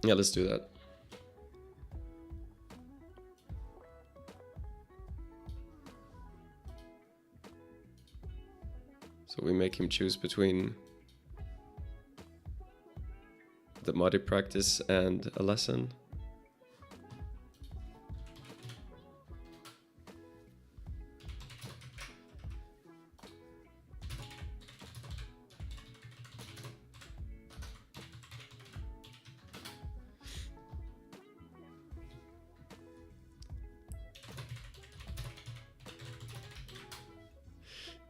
Yeah, let's do that. So we make him choose between the muddy practice and a lesson.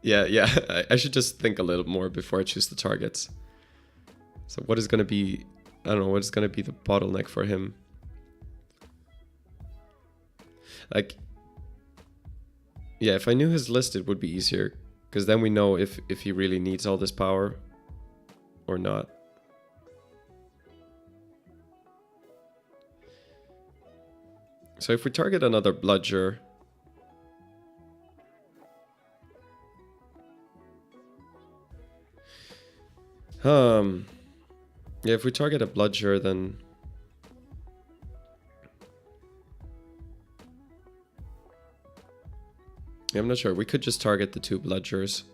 Yeah, I should just think a little more before I choose the targets. So what is going to be, I don't know, what is going to be the bottleneck for him? Like, yeah, if I knew his list, it would be easier, because then we know if he really needs all this power or not. So if we target another bludger, yeah, if we target a bludger, then yeah, I'm not sure. We could just target the 2 bludgers.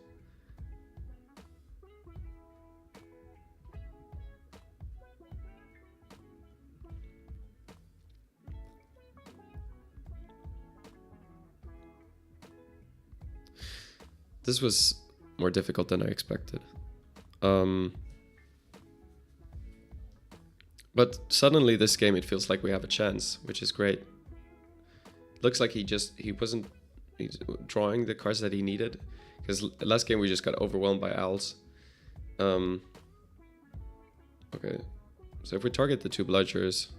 This was more difficult than I expected. But suddenly this game, it feels like we have a chance, which is great. Looks like he wasn't drawing the cards that he needed, because last game we just got overwhelmed by owls. Okay, so if we target the 2 bludgers,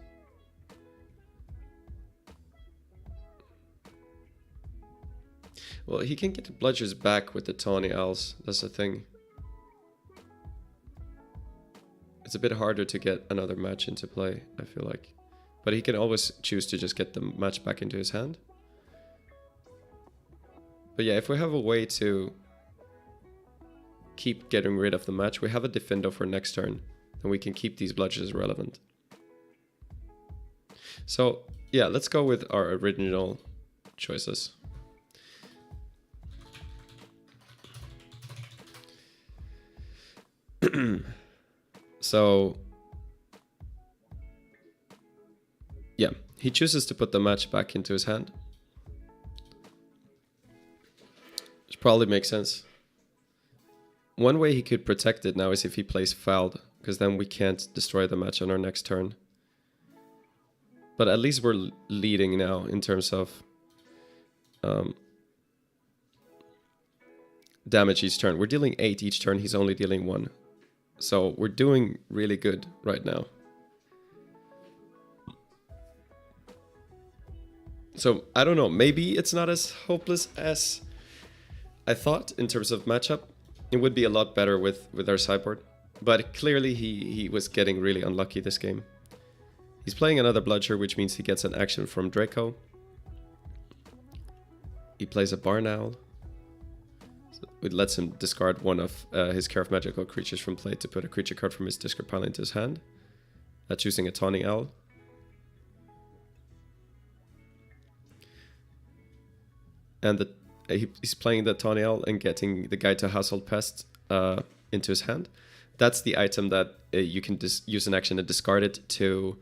well, he can get the bludgers back with the tawny owls. That's the thing. It's a bit harder to get another match into play, I feel like. But he can always choose to just get the match back into his hand. But yeah, if we have a way to keep getting rid of the match, we have a defendo for next turn, then we can keep these bludgers relevant. So yeah, let's go with our original choices. So yeah, he chooses to put the match back into his hand, which probably makes sense. One way he could protect it now is if he plays fouled, because then we can't destroy the match on our next turn. But at least we're leading now in terms of damage each turn. We're dealing 8 each turn, he's only dealing 1. So we're doing really good right now. So I don't know, maybe it's not as hopeless as I thought in terms of matchup. It would be a lot better with our sideboard. But clearly he was getting really unlucky this game. He's playing another bludger, which means he gets an action from Draco. He plays a Barn Owl. So it lets him discard one of his Care of Magical Creatures from play to put a creature card from his discard pile into his hand. Choosing a Tawny Owl. And he's playing the Tawny Owl and getting the Guide to Household Pest into his hand. That's the item that you can use an action and discard it to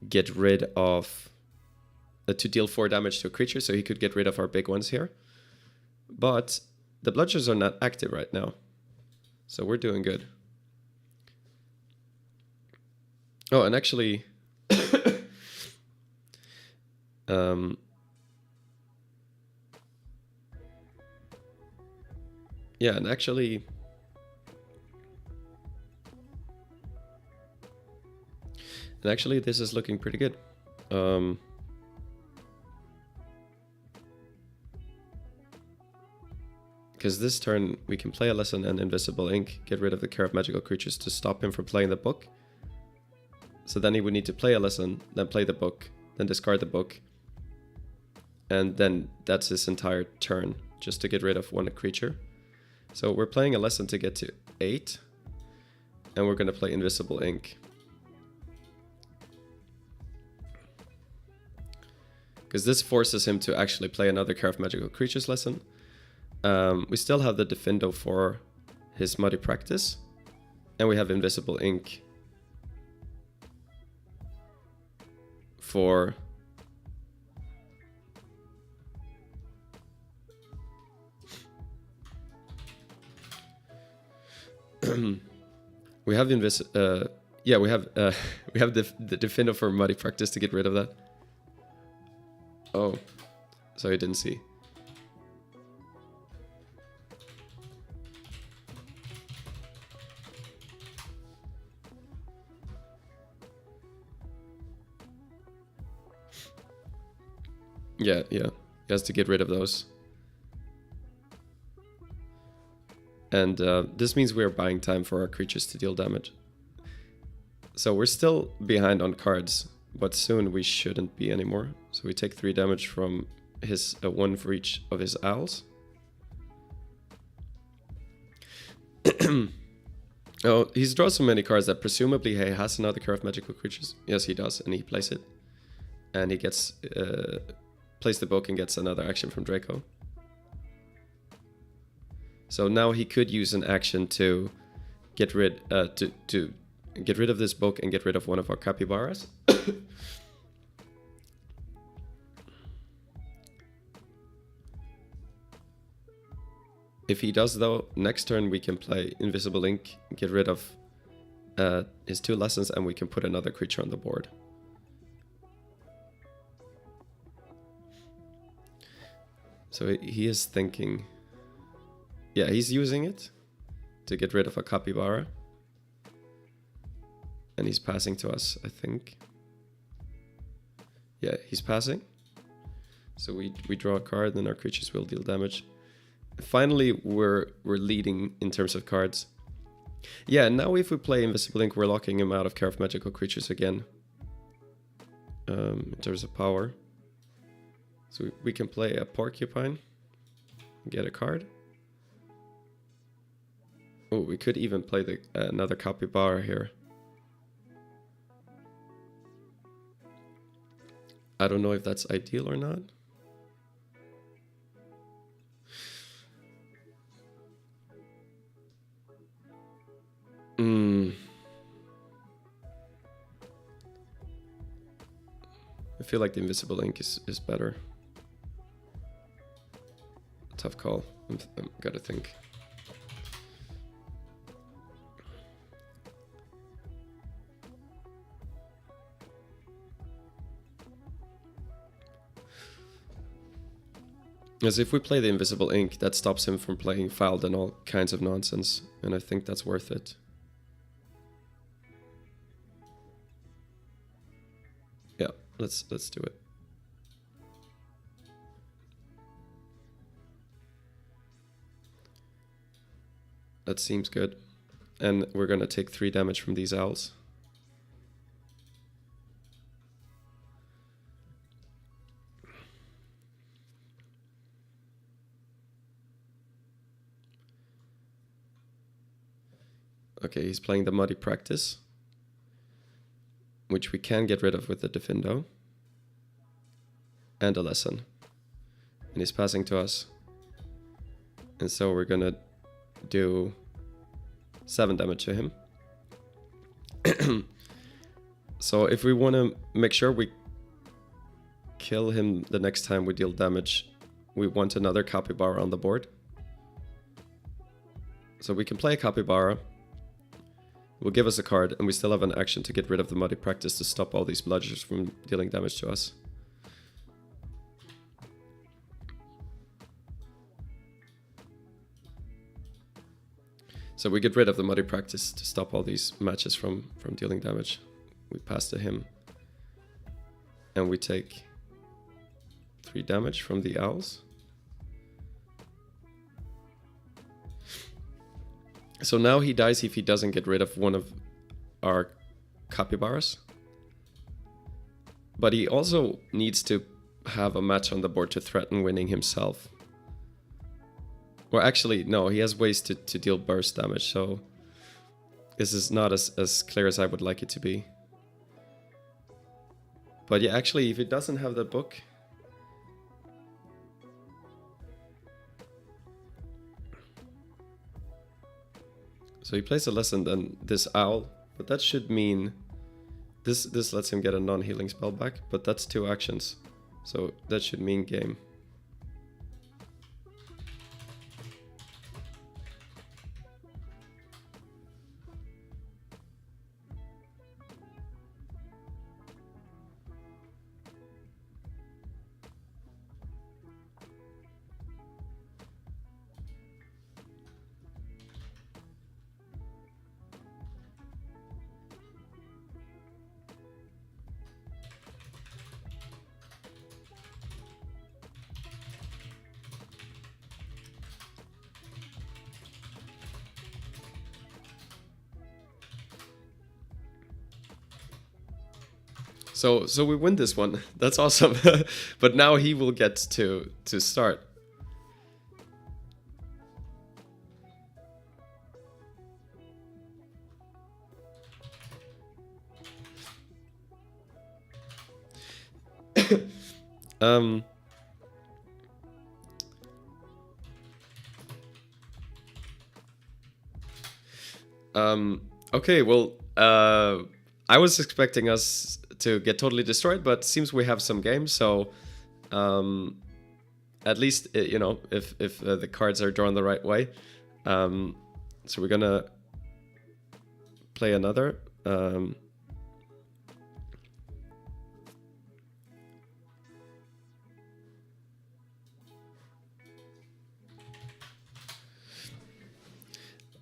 get rid of, to deal 4 damage to a creature, so he could get rid of our big ones here. But the bludgers are not active right now, so we're doing good. Oh, and actually, yeah, and actually, this is looking pretty good. Because this turn, we can play a lesson and Invisible Ink, get rid of the Care of Magical Creatures to stop him from playing the book. So then he would need to play a lesson, then play the book, then discard the book. And then that's his entire turn, just to get rid of one creature. So we're playing a lesson to get to 8. And we're going to play Invisible Ink. Because this forces him to actually play another Care of Magical Creatures lesson. We still have the Defindo for his Muddy Practice. And we have Invisible Ink for we have the Defindo for Muddy Practice to get rid of that. Oh, so I didn't see. Yeah, he has to get rid of those. And this means we are buying time for our creatures to deal damage. So we're still behind on cards, but soon we shouldn't be anymore. So we take 3 damage from his 1 for each of his owls. Oh, he's drawn so many cards that presumably he has another Care of Magical Creatures. Yes, he does, and he plays it. And he gets plays the book and gets another action from Draco. So now he could use an action to get rid to get rid of this book and get rid of one of our capybaras. If he does, though, next turn we can play Invisible Ink, get rid of his 2 lessons, and we can put another creature on the board. So he is thinking... Yeah, he's using it to get rid of a capybara. And he's passing to us, I think. Yeah, he's passing. So we draw a card, then our creatures will deal damage. Finally, we're leading in terms of cards. Yeah, now if we play Invisible Ink, we're locking him out of Care of Magical Creatures again. In terms of power. So we can play a Porcupine. Get a card. Oh, we could even play another Capybara here. I don't know if that's ideal or not. I feel like the Invisible Ink is better. Tough call. I'm gotta think. As if we play the Invisible Ink, that stops him from playing Fouled and all kinds of nonsense, and I think that's worth it. Yeah, let's do it. That seems good. And we're gonna take 3 damage from these owls. Okay, he's playing the Muddy Practice, which we can get rid of with the Defindo. And a Lesson. And he's passing to us. And so we're gonna do 7 damage to him. So if we want to make sure we kill him the next time we deal damage, we want another Capybara on the board. So we can play a Capybara. Will give us a card, and we still have an action to get rid of the Muddy Practice to stop all these bludgers from dealing damage to us. So we get rid of the Muddy Practice to stop all these matches from dealing damage. We pass to him. And we take 3 damage from the owls. So now he dies if he doesn't get rid of one of our capybaras. But he also needs to have a match on the board to threaten winning himself. Or actually, no, he has ways to deal burst damage, so this is not as clear as I would like it to be. But yeah, actually, if he doesn't have that book... So he plays a less than this owl, but that should mean... This lets him get a non-healing spell back, but that's 2 actions. So that should mean game. So we win this one. That's awesome. But now he will get to start. Okay, well, I was expecting us to get totally destroyed, but seems we have some games, so at least, you know, if the cards are drawn the right way. So we're gonna play another.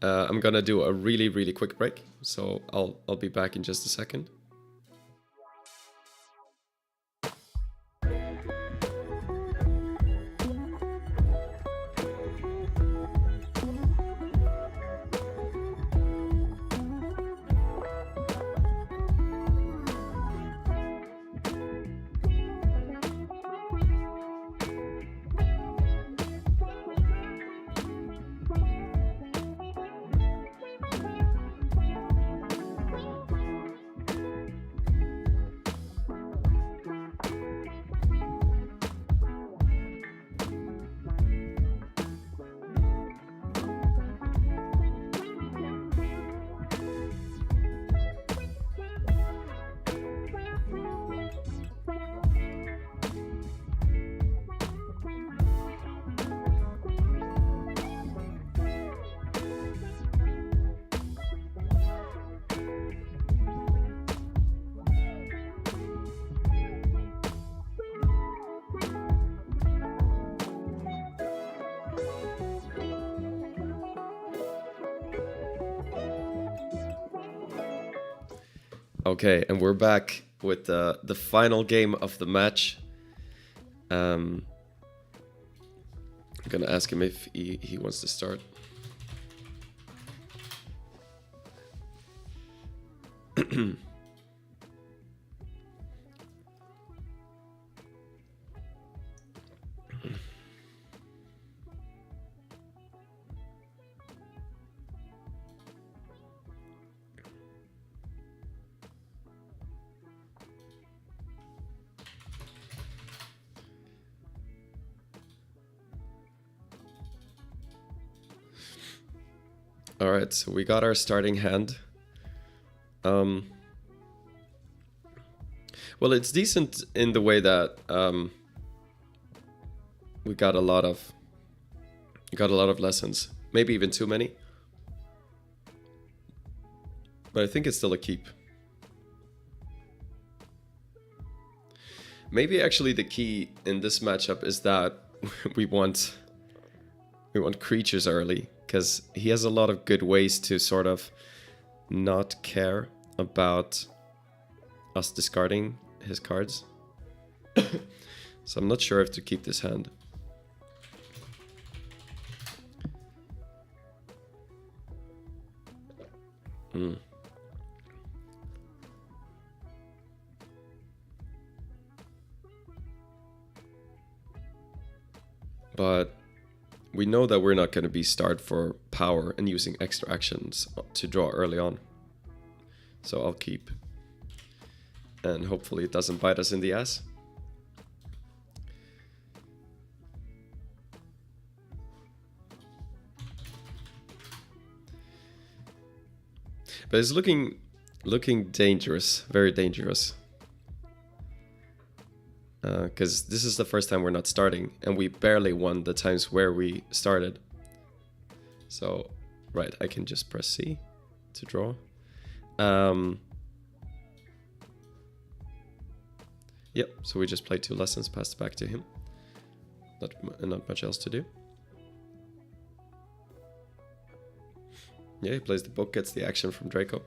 I'm gonna do a really quick break, so I'll be back in just a second. Okay, and we're back with the final game of the match. I'm gonna ask him if he wants to start. All right, so we got our starting hand. Well, it's decent in the way that we got a lot of lessons, maybe even too many. But I think it's still a keep. Maybe actually the key in this matchup is that we want creatures early, because he has a lot of good ways to sort of not care about us discarding his cards. So I'm not sure if to keep this hand. But we know that we're not going to be starved for power and using extra actions to draw early on. So I'll keep. And hopefully it doesn't bite us in the ass. But it's looking dangerous, very dangerous. Because this is the first time we're not starting, and we barely won the times where we started. So, right, I can just press C to draw. Yep, so we just played 2 lessons, passed back to him. Not much else to do. Yeah, he plays the book, gets the action from Draco.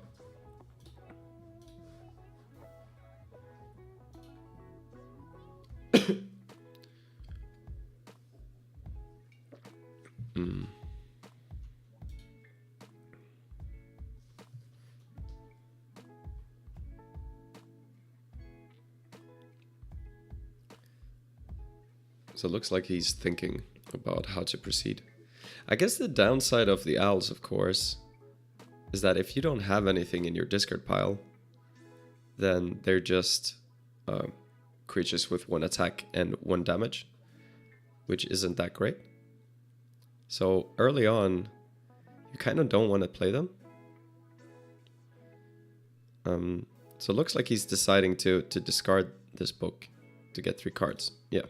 So it looks like he's thinking about how to proceed. I guess the downside of the owls, of course, is that if you don't have anything in your discard pile, then they're just creatures with 1 attack and 1 damage, which isn't that great. So early on, you kind of don't want to play them. So it looks like he's deciding to discard this book to get 3 cards. Yeah.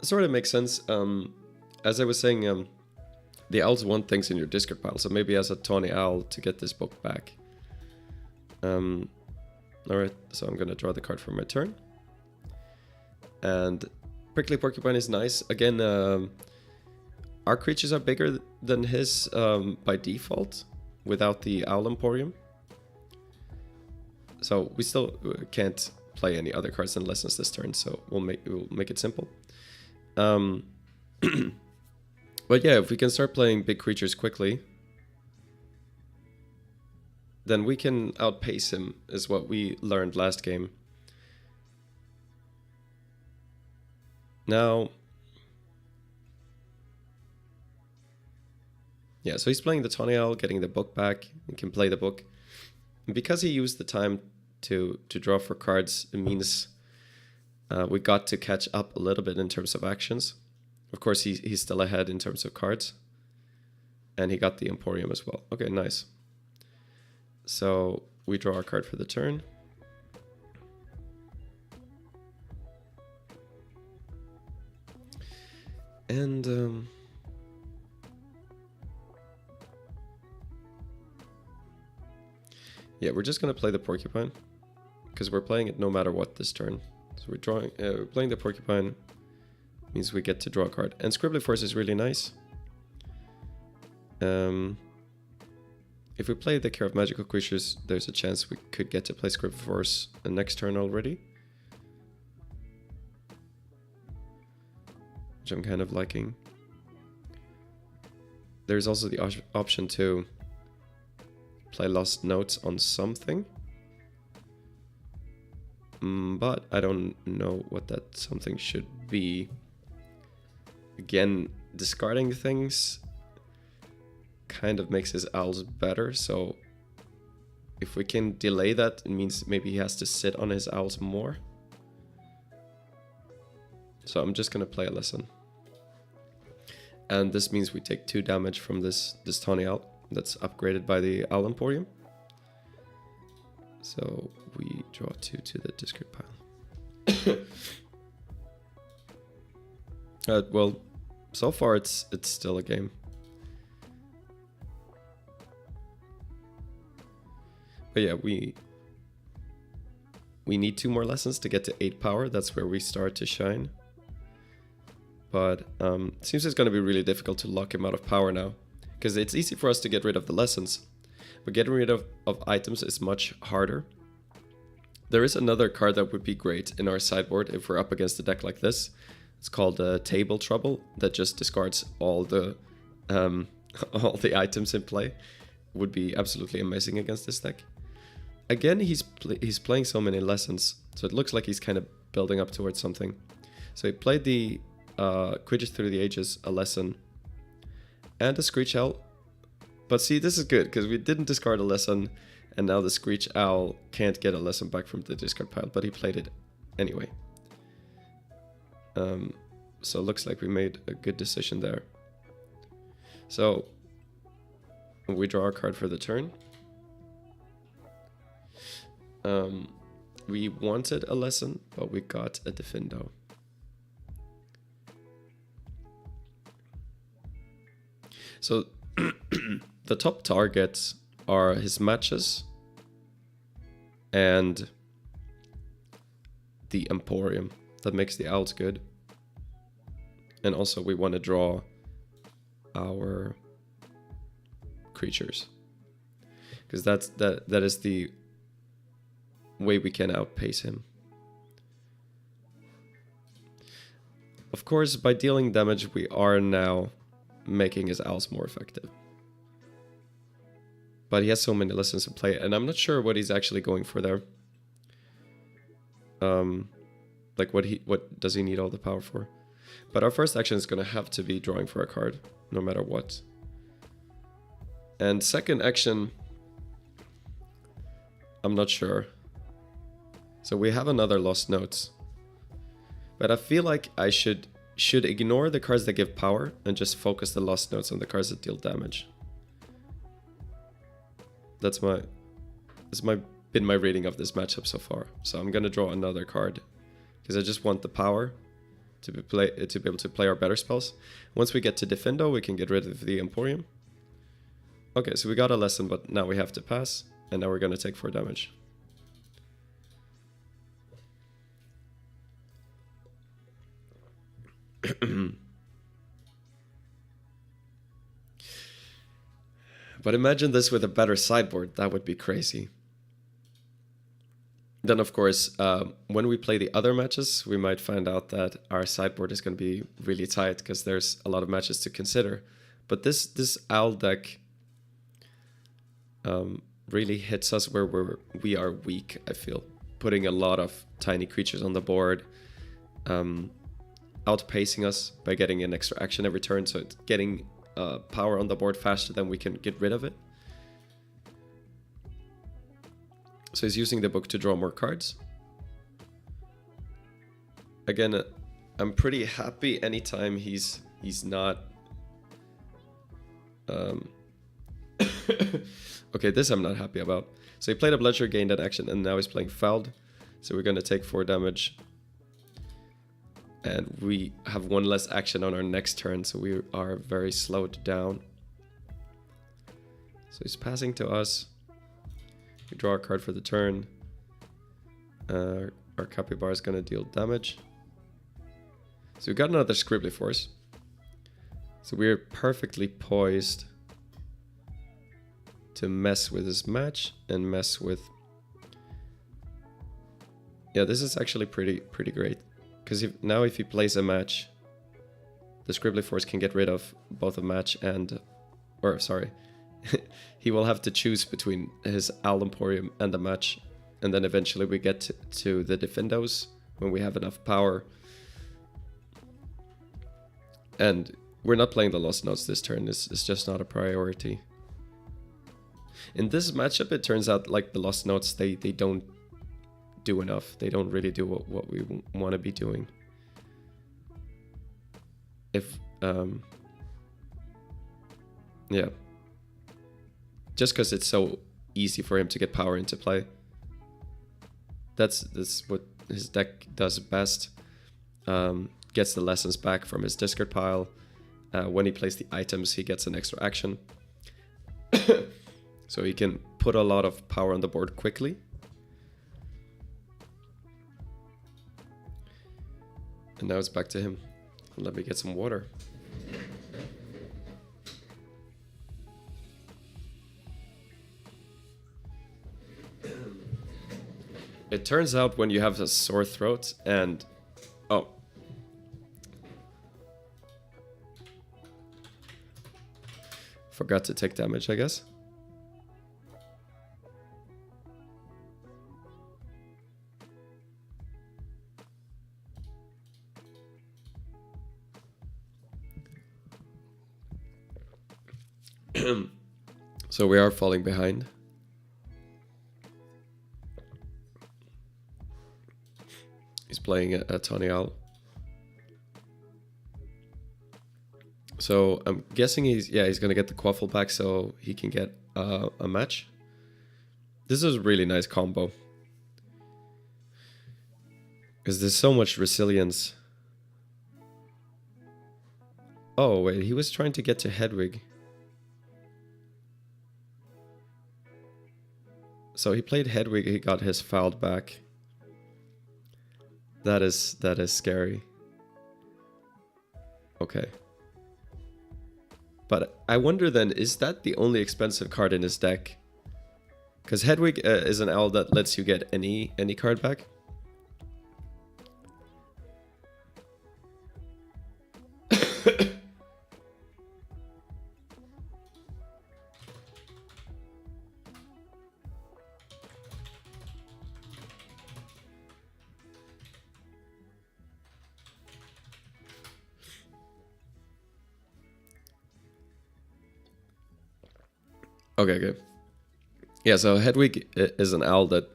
Sort of makes sense. As I was saying, the owls want things in your discard pile, so maybe as a tawny owl to get this book back. Alright, so I'm gonna draw the card for my turn. And Prickly Porcupine is nice. Again, our creatures are bigger than his by default, without the Owl Emporium. So we still can't play any other cards than lessons this turn, so we'll make it simple. But yeah, if we can start playing big creatures quickly, then we can outpace him, is what we learned last game. Now, yeah, so he's playing the Tawny Owl, getting the book back. He can play the book. And because he used the time to draw for cards, it means we got to catch up a little bit in terms of actions. Of course, he's still ahead in terms of cards. And he got the Emporium as well. Okay, nice. So we draw our card for the turn. And yeah, we're just gonna play the Porcupine because we're playing it no matter what this turn. So we're playing the Porcupine, means we get to draw a card. And Scribbly Force is really nice. If we play the Care of Magical Creatures, there's a chance we could get to play Scribbly Force the next turn already, which I'm kind of liking. There's also the option to play Lost Notes on something. But I don't know what that something should be. Again, discarding things kind of makes his owls better, so if we can delay that, it means maybe he has to sit on his owls more. So I'm just gonna play a lesson. And this means we take 2 damage from this Tawny Owl that's upgraded by the Owl Emporium. So we draw 2 to the discard pile. Well, so far it's still a game. But yeah, we need 2 more lessons to get to 8 power. That's where we start to shine. But it seems it's going to be really difficult to lock him out of power now, because it's easy for us to get rid of the lessons, but getting rid of items is much harder. There is another card that would be great in our sideboard if we're up against a deck like this. It's called Table Trouble, that just discards all the items in play. Would be absolutely amazing against this deck. Again, he's playing so many lessons, so it looks like he's kind of building up towards something. So he played the Creatures Through the Ages, a lesson, and a Screech Owl. But see, this is good, because we didn't discard a lesson, and now the Screech Owl can't get a lesson back from the discard pile, but he played it anyway. So it looks like we made a good decision there. So we draw a card for the turn. We wanted a lesson, but we got a Diffindo. So the top targets are his matches and the Emporium. That makes the owls good. And also we want to draw our creatures, because that is the way we can outpace him. Of course, by dealing damage, we are now making his owls more effective. But he has so many lessons to play, and I'm not sure what he's actually going for there. Like what does he need all the power for? But our first action is going to have to be drawing for a card, no matter what. And second action, I'm not sure. So we have another Lost Notes. But I feel like I should ignore the cards that give power and just focus the Lost Notes on the cards that deal damage. This been my reading of this matchup so far. So I'm gonna draw another card because I just want the power to be able to play our better spells. Once we get to Diffindo, we can get rid of the Emporium. Okay, so we got a lesson, but now we have to pass, and now we're gonna take 4 damage. But imagine this with a better sideboard. That would be crazy. Then, of course, when we play the other matches, we might find out that our sideboard is going to be really tight because there's a lot of matches to consider. But this owl deck really hits us where we are weak, I feel. Putting a lot of tiny creatures on the board, outpacing us by getting an extra action every turn, so it's getting power on the board faster than we can get rid of it. So he's using the book to draw more cards. Again, I'm pretty happy anytime he's not... Okay, this I'm not happy about. So he played a Bludger, gained an action, and now he's playing Fouled. So we're going to take 4 damage. And we have 1 less action on our next turn, so we are very slowed down. So he's passing to us. We draw a card for the turn. Our Capybara is going to deal damage. So we got another Scribbly Force. So we're perfectly poised to mess with this match and mess with... Yeah, this is actually pretty great. Because now if he plays a match, the Scribbly Force can get rid of both a match and... Or, sorry. He will have to choose between his Owl Emporium and a match. And then eventually we get to the Diffindos when we have enough power. And we're not playing the Lost Notes this turn. It's just not a priority. In this matchup, it turns out like the Lost Notes, they don't do enough. They don't really do what we want to be doing. If yeah, just because it's so easy for him to get power into play. That's what his deck does best. Gets the lessons back from his discard pile. When he plays the items, he gets an extra action. So he can put a lot of power on the board quickly. And now it's back to him. Let me get some water. It turns out when you have a sore throat and... Oh. Forgot to take damage, I guess. So we are falling behind. He's playing a Tony Owl. So I'm guessing he's gonna get the Quaffle back so he can get a match. This is a really nice combo. Because there's so much resilience. Oh wait, he was trying to get to Hedwig. So he played Hedwig, he got his fouled back. That is scary. Okay. But I wonder then, is that the only expensive card in his deck? Because Hedwig is an owl that lets you get any card back. Okay, good. Yeah, so Hedwig is an owl that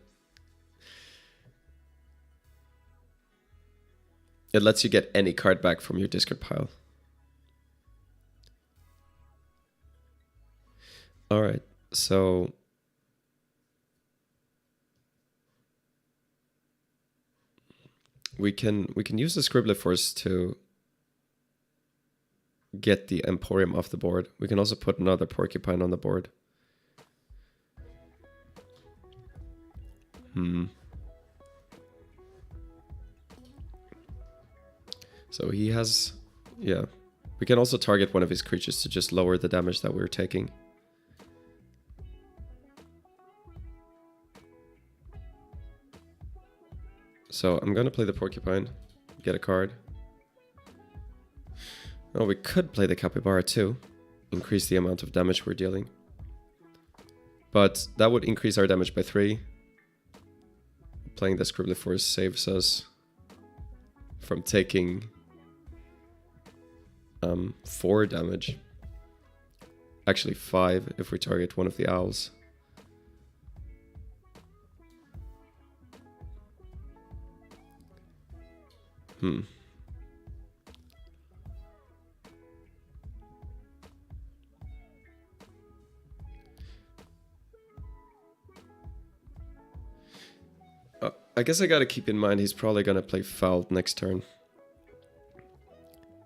it lets you get any card back from your discard pile. All right, so we can use the Scribbler Force to get the Emporium off the board. We can also put another Porcupine on the board. So he has, yeah. We can also target one of his creatures to just lower the damage that we're taking. So I'm gonna play the Porcupine, get a card. Oh, we could play the Capybara too, increase the amount of damage we're dealing. But that would increase our damage by 3. Playing the Scribbler Force saves us from taking 4 damage. Actually 5 if we target one of the owls. I guess I gotta keep in mind he's probably gonna play Fouled next turn.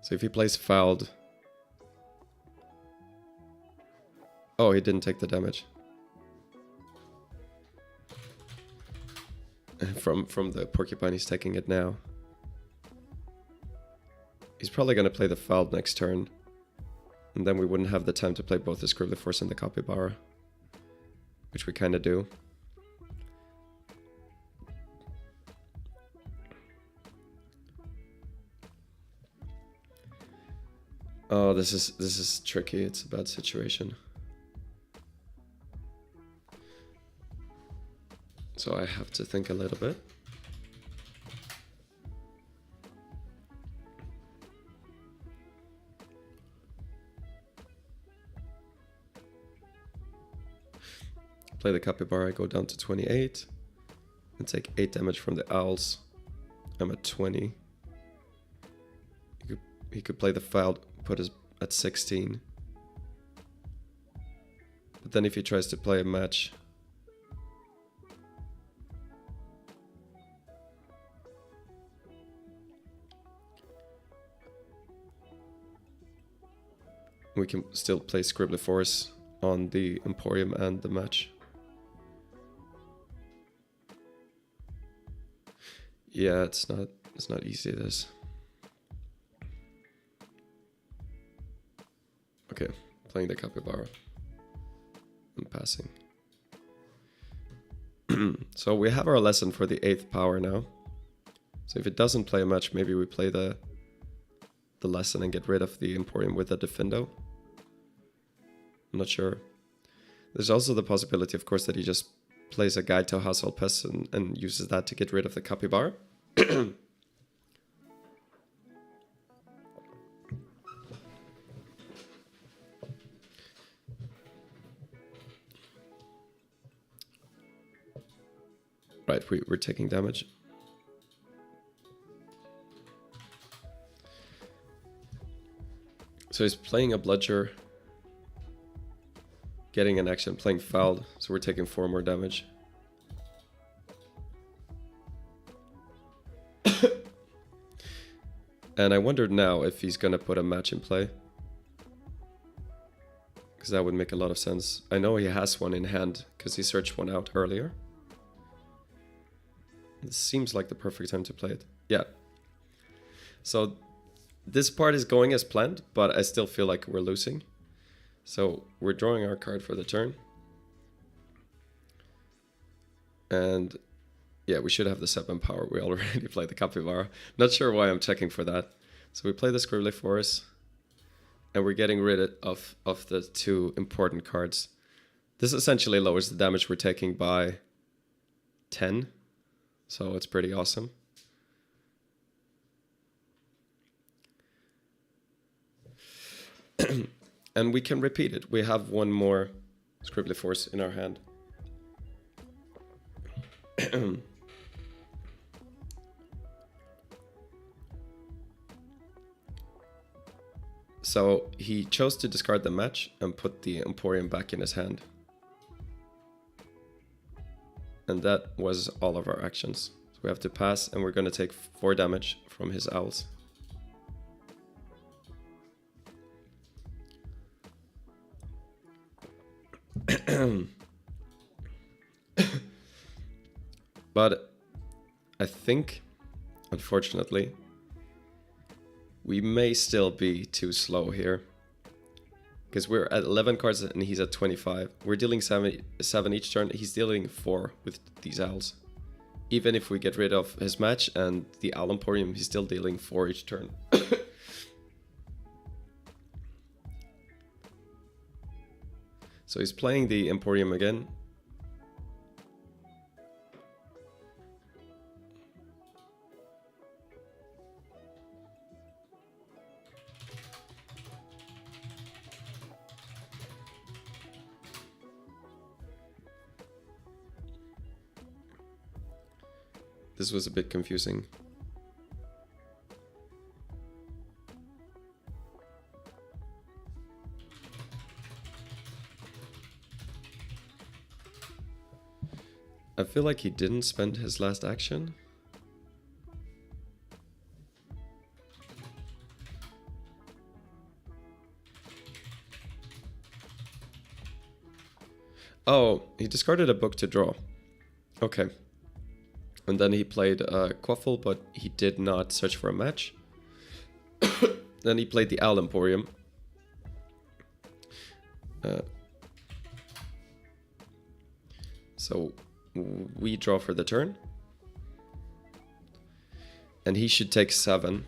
So if he plays Fouled... Oh, he didn't take the damage. From the Porcupine, he's taking it now. He's probably gonna play the Fouled next turn. And then we wouldn't have the time to play both the Scribbler Force and the Capybara. Which we kinda do. Oh, this is tricky. It's a bad situation. So I have to think a little bit. Play the Capybara, go down to 28 and take 8 damage from the owls. I'm at 20. He could play the Fouled, put us at 16. But then if he tries to play a match, we can still play Scribbler Force on the Emporium and the match. Yeah, it's not easy, this. Okay, playing the Capybara. I'm passing. So we have our lesson for the 8th power now. So if it doesn't play a match, maybe we play the lesson and get rid of the Emporium with a Defendo. I'm not sure. There's also the possibility, of course, that he just plays a Guide to Household Pests and uses that to get rid of the Capybara. Right, we're taking damage. So he's playing a bludger, getting an action, playing fouled, so we're taking 4 more damage. And I wondered now if he's gonna put a match in play, because that would make a lot of sense. I know he has one in hand, because he searched one out earlier. It seems like the perfect time to play it. Yeah. So this part is going as planned, but I still feel like we're losing. So we're drawing our card for the turn. And yeah, we should have the 7 power. We already played the Capybara. Not sure why I'm checking for that. So we play the Scribbly Forest. And we're getting rid of the 2 important cards. This essentially lowers the damage we're taking by 10. So it's pretty awesome. And we can repeat it. We have one more Scribbly Force in our hand. So he chose to discard the match and put the Emporium back in his hand. And that was all of our actions. So we have to pass, and we're going to take 4 damage from his owls. But I think, unfortunately, we may still be too slow here. Because we're at 11 cards and he's at 25. We're dealing 7 each turn. He's dealing 4 with these owls. Even if we get rid of his match and the Owl Emporium, he's still dealing 4 each turn. So he's playing the Emporium again. This was a bit confusing. I feel like he didn't spend his last action. Oh, he discarded a book to draw. Okay. And then he played Quaffle, but he did not search for a match. Then he played the Owl Emporium. So we draw for the turn. And he should take 7.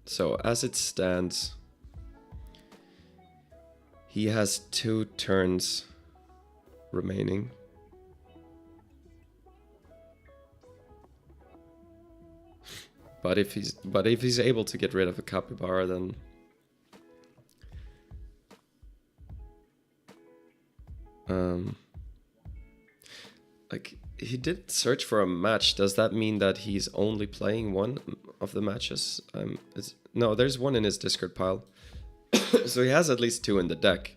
So as it stands, he has 2 turns remaining. But if he's able to get rid of a Capybara, then like he did search for a match. Does that mean that he's only playing one of the matches? No, there's one in his discard pile. So he has at least 2 in the deck.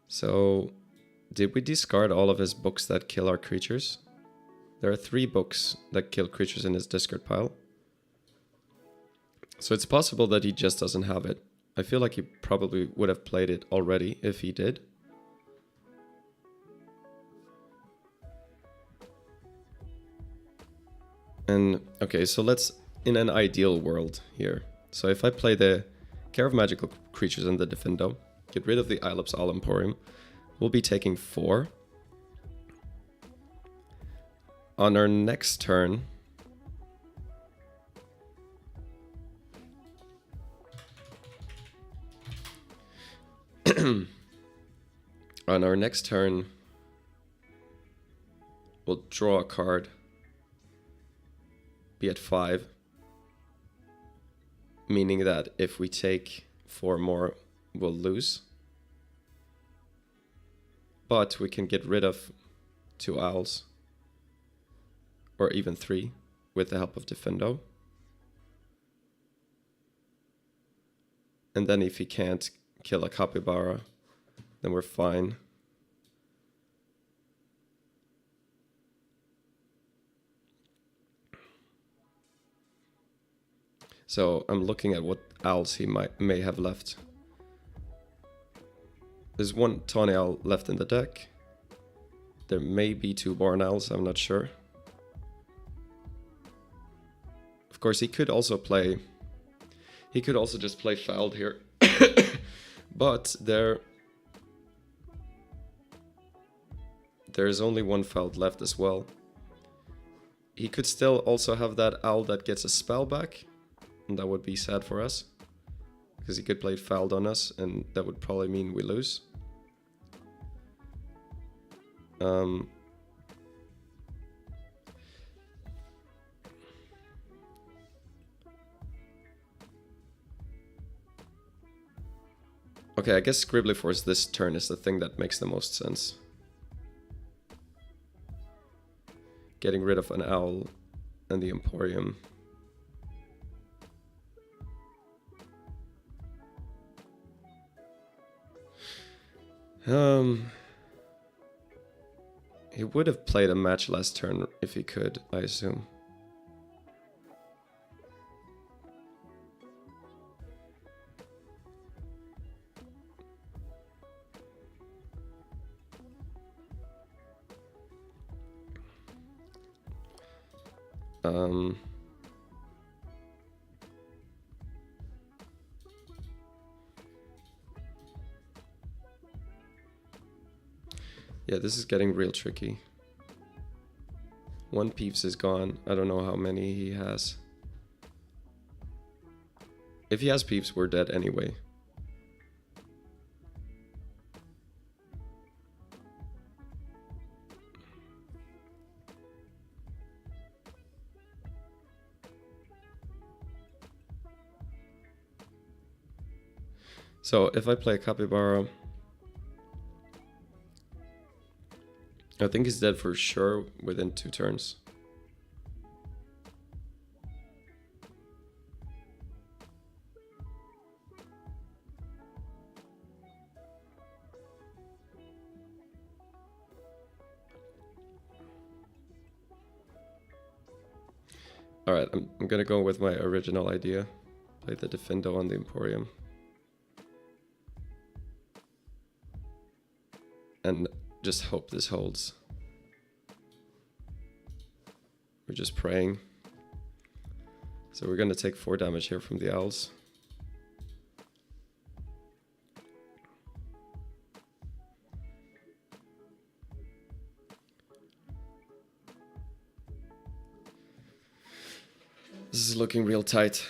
So did we discard all of his books that kill our creatures? There are 3 books that kill creatures in his discard pile. So it's possible that he just doesn't have it. I feel like he probably would have played it already if he did. And okay, so let's, in an ideal world here. So if I play the Care of Magical Creatures and the Defendo, get rid of the Ileps Owl Emporium, we'll be taking 4. On our next turn, On our next turn, we'll draw a card, be at 5, meaning that if we take 4 more, we'll lose. But we can get rid of 2 owls, or even 3, with the help of Defendo. And then if he can't kill a Capybara, then we're fine. So I'm looking at what owls he may have left. There's 1 tawny owl left in the deck. There may be 2 barn owls, I'm not sure. Of course, he could also just play fouled here. But there's only 1 fouled left as well. He could still also have that owl that gets a spell back, and that would be sad for us, because he could play fouled on us, and that would probably mean we lose. Okay, I guess Scribbly Force this turn is the thing that makes the most sense. Getting rid of an owl and the Emporium. He would have played a match last turn if he could, I assume. Yeah, this is getting real tricky. 1 Peeves is gone. I don't know how many he has. If he has Peeves, we're dead anyway. So if I play a Capybara, I think he's dead for sure within 2 turns. Alright, I'm gonna go with my original idea. Play the Defendo on the Emporium. And just hope this holds. We're just praying. So we're gonna take 4 damage here from the owls. This is looking real tight.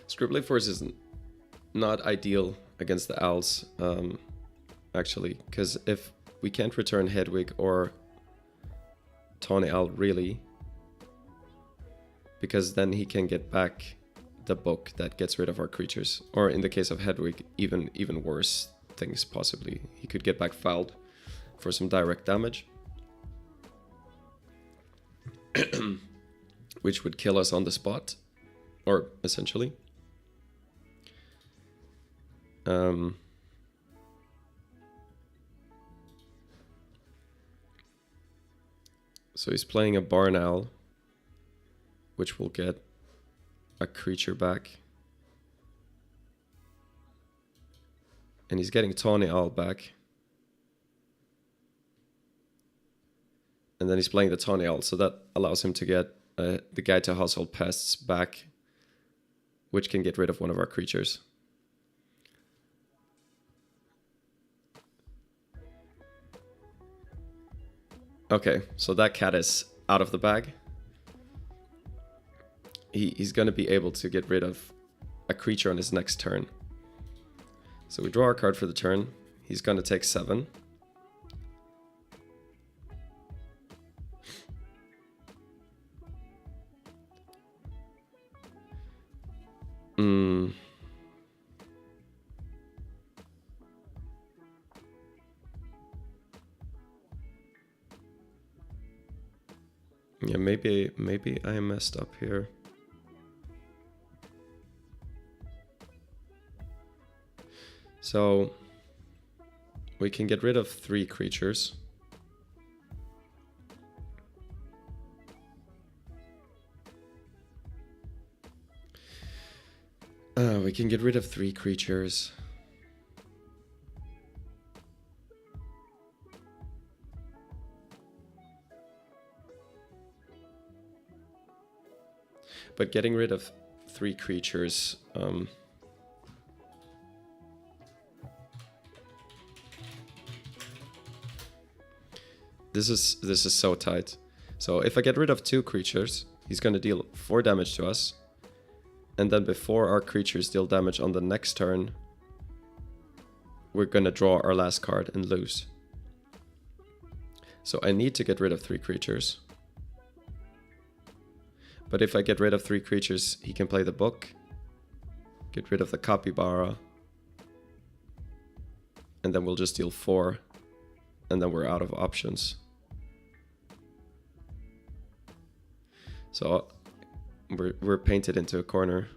Scribbly Force is not ideal against the owls, actually, because if we can't return Hedwig or Tawny Owl really, because then he can get back the book that gets rid of our creatures, or in the case of Hedwig, even worse things possibly. He could get back fouled for some direct damage, which would kill us on the spot, or essentially. So he's playing a Barn Owl, which will get a creature back. And he's getting Tawny Owl back. And then he's playing the Tawny Owl, so that allows him to get the Guide to Household Pests back, which can get rid of one of our creatures. Okay, so that cat is out of the bag. He's going to be able to get rid of a creature on his next turn. So we draw our card for the turn. He's going to take 7. Yeah, maybe I messed up here. So we can get rid of 3 creatures. We can get rid of 3 creatures. But getting rid of 3 creatures, this is so tight. So if I get rid of 2 creatures, he's going to deal 4 damage to us. And then before our creatures deal damage on the next turn, we're going to draw our last card and lose. So I need to get rid of 3 creatures. But if I get rid of 3 creatures, he can play the book, get rid of the capybara, and then we'll just deal 4, and then we're out of options. So we're painted into a corner.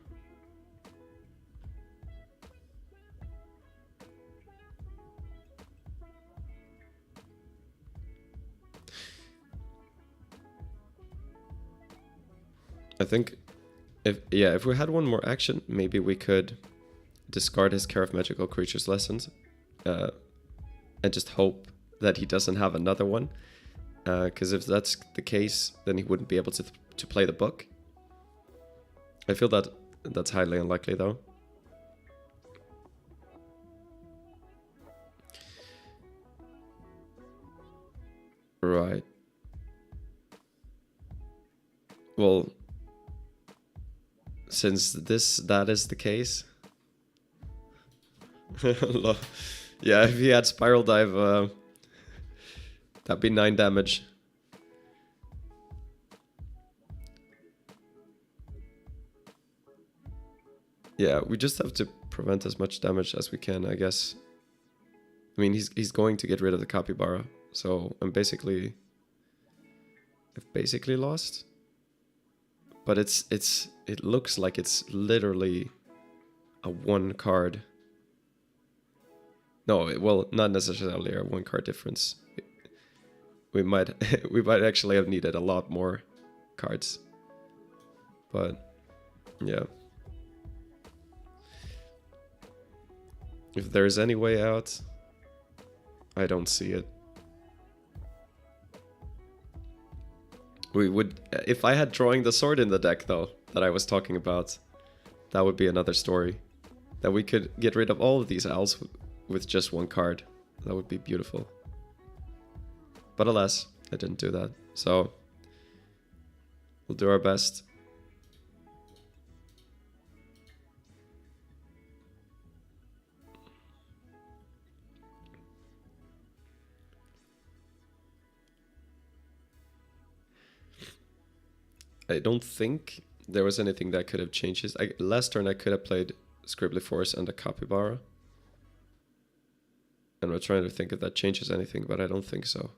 I think if we had one more action, maybe we could discard his Care of Magical Creatures lessons, and just hope that he doesn't have another one. Because if that's the case, then he wouldn't be able to play the book. I feel that that's highly unlikely, though. Right. Well, since that is the case, yeah, if he had Spiral Dive, that'd be 9 damage. Yeah, we just have to prevent as much damage as we can, I guess. I mean, he's going to get rid of the capybara, so I've basically lost. But it looks like it's literally a 1 card. No, well, not necessarily a 1 card difference. We might actually have needed a lot more cards. But yeah. If there's any way out, I don't see it. We would, if I had Drawing the Sword in the deck, though, that I was talking about, that would be another story. That we could get rid of all of these owls with just 1 card. That would be beautiful. But alas, I didn't do that. So we'll do our best. I don't think there was anything that could have changed this. Last turn I could have played Scribbly Force and a Capybara. And I'm trying to think if that changes anything, but I don't think so.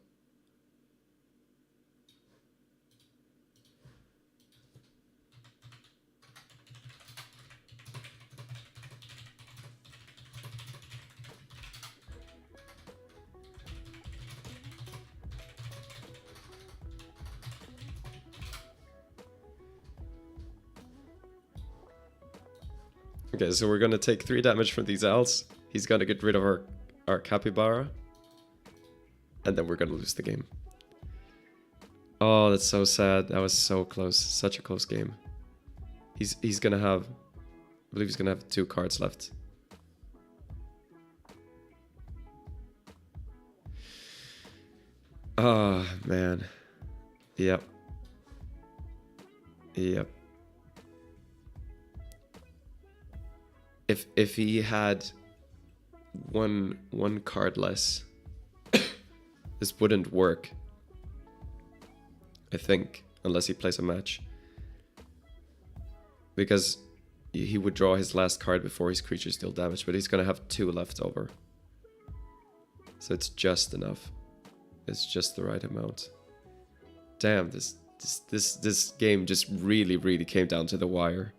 Okay, so we're gonna take 3 damage from these owls. He's gonna get rid of our capybara. And then we're gonna lose the game. Oh, that's so sad. That was so close. Such a close game. He's gonna have, I believe he's gonna have 2 cards left. Oh man. Yep. Yep. If he had one card less, this wouldn't work. I think, unless he plays a match. Because he would draw his last card before his creatures deal damage, but he's gonna have 2 left over. So it's just enough. It's just the right amount. Damn, this game just really came down to the wire.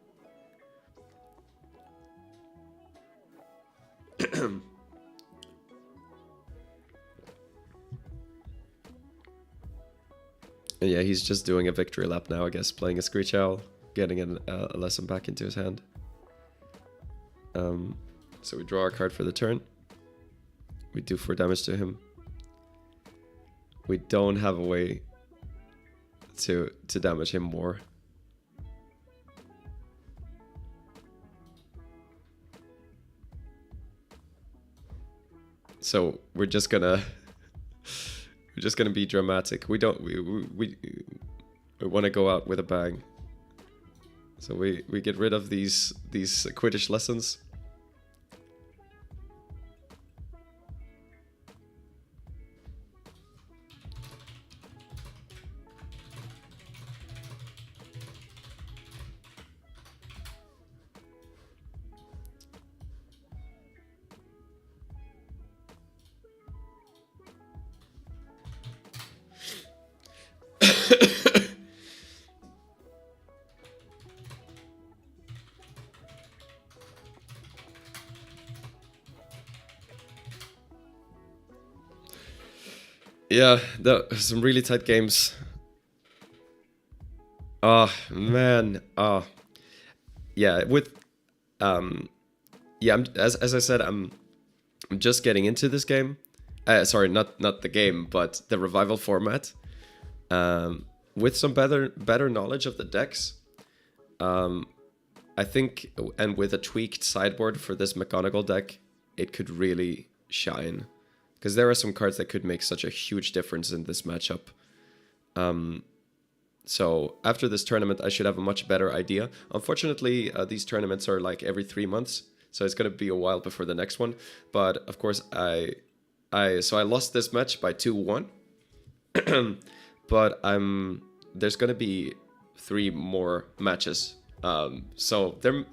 And yeah, he's just doing a victory lap now, I guess, playing a Screech Owl, getting a lesson back into his hand. So we draw our card for the turn. We do 4 damage to him. We don't have a way to damage him more. So we're just gonna be dramatic. We want to go out with a bang. So we get rid of these Quidditch lessons. Yeah, some really tight games. Oh man. Yeah, with yeah, as I said, I'm just getting into this game. Sorry, not the game, but the revival format. With some better knowledge of the decks. I think, and with a tweaked sideboard for this McGonagall deck, it could really shine. Because there are some cards that could make such a huge difference in this matchup. So after this tournament, I should have a much better idea. Unfortunately, these tournaments are like every 3 months, so it's going to be a while before the next one. But of course, I lost this match by 2-1. But there's going to be 3 more matches. So there,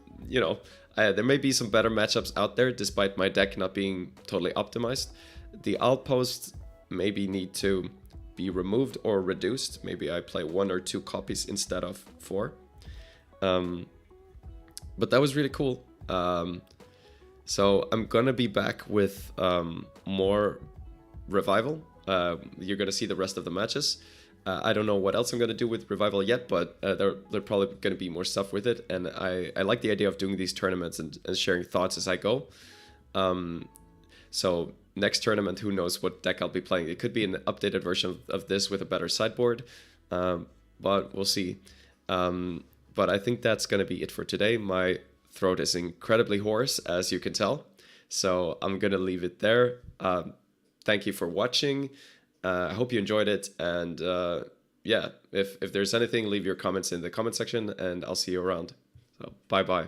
there may be some better matchups out there, despite my deck not being totally optimized. The outposts maybe need to be removed or reduced. Maybe I play 1 or 2 copies instead of 4. But that was really cool. So I'm gonna be back with more revival. You're gonna see the rest of the matches. I don't know what else I'm gonna do with revival yet, but there probably gonna be more stuff with it. And I like the idea of doing these tournaments and sharing thoughts as I go. So next tournament, who knows what deck I'll be playing. It could be an updated version of this with a better sideboard, but we'll see. But I think that's going to be it for today. My throat is incredibly hoarse, as you can tell. So I'm going to leave it there. Thank you for watching. I hope you enjoyed it. And yeah, if there's anything, leave your comments in the comment section, and I'll see you around. So bye-bye.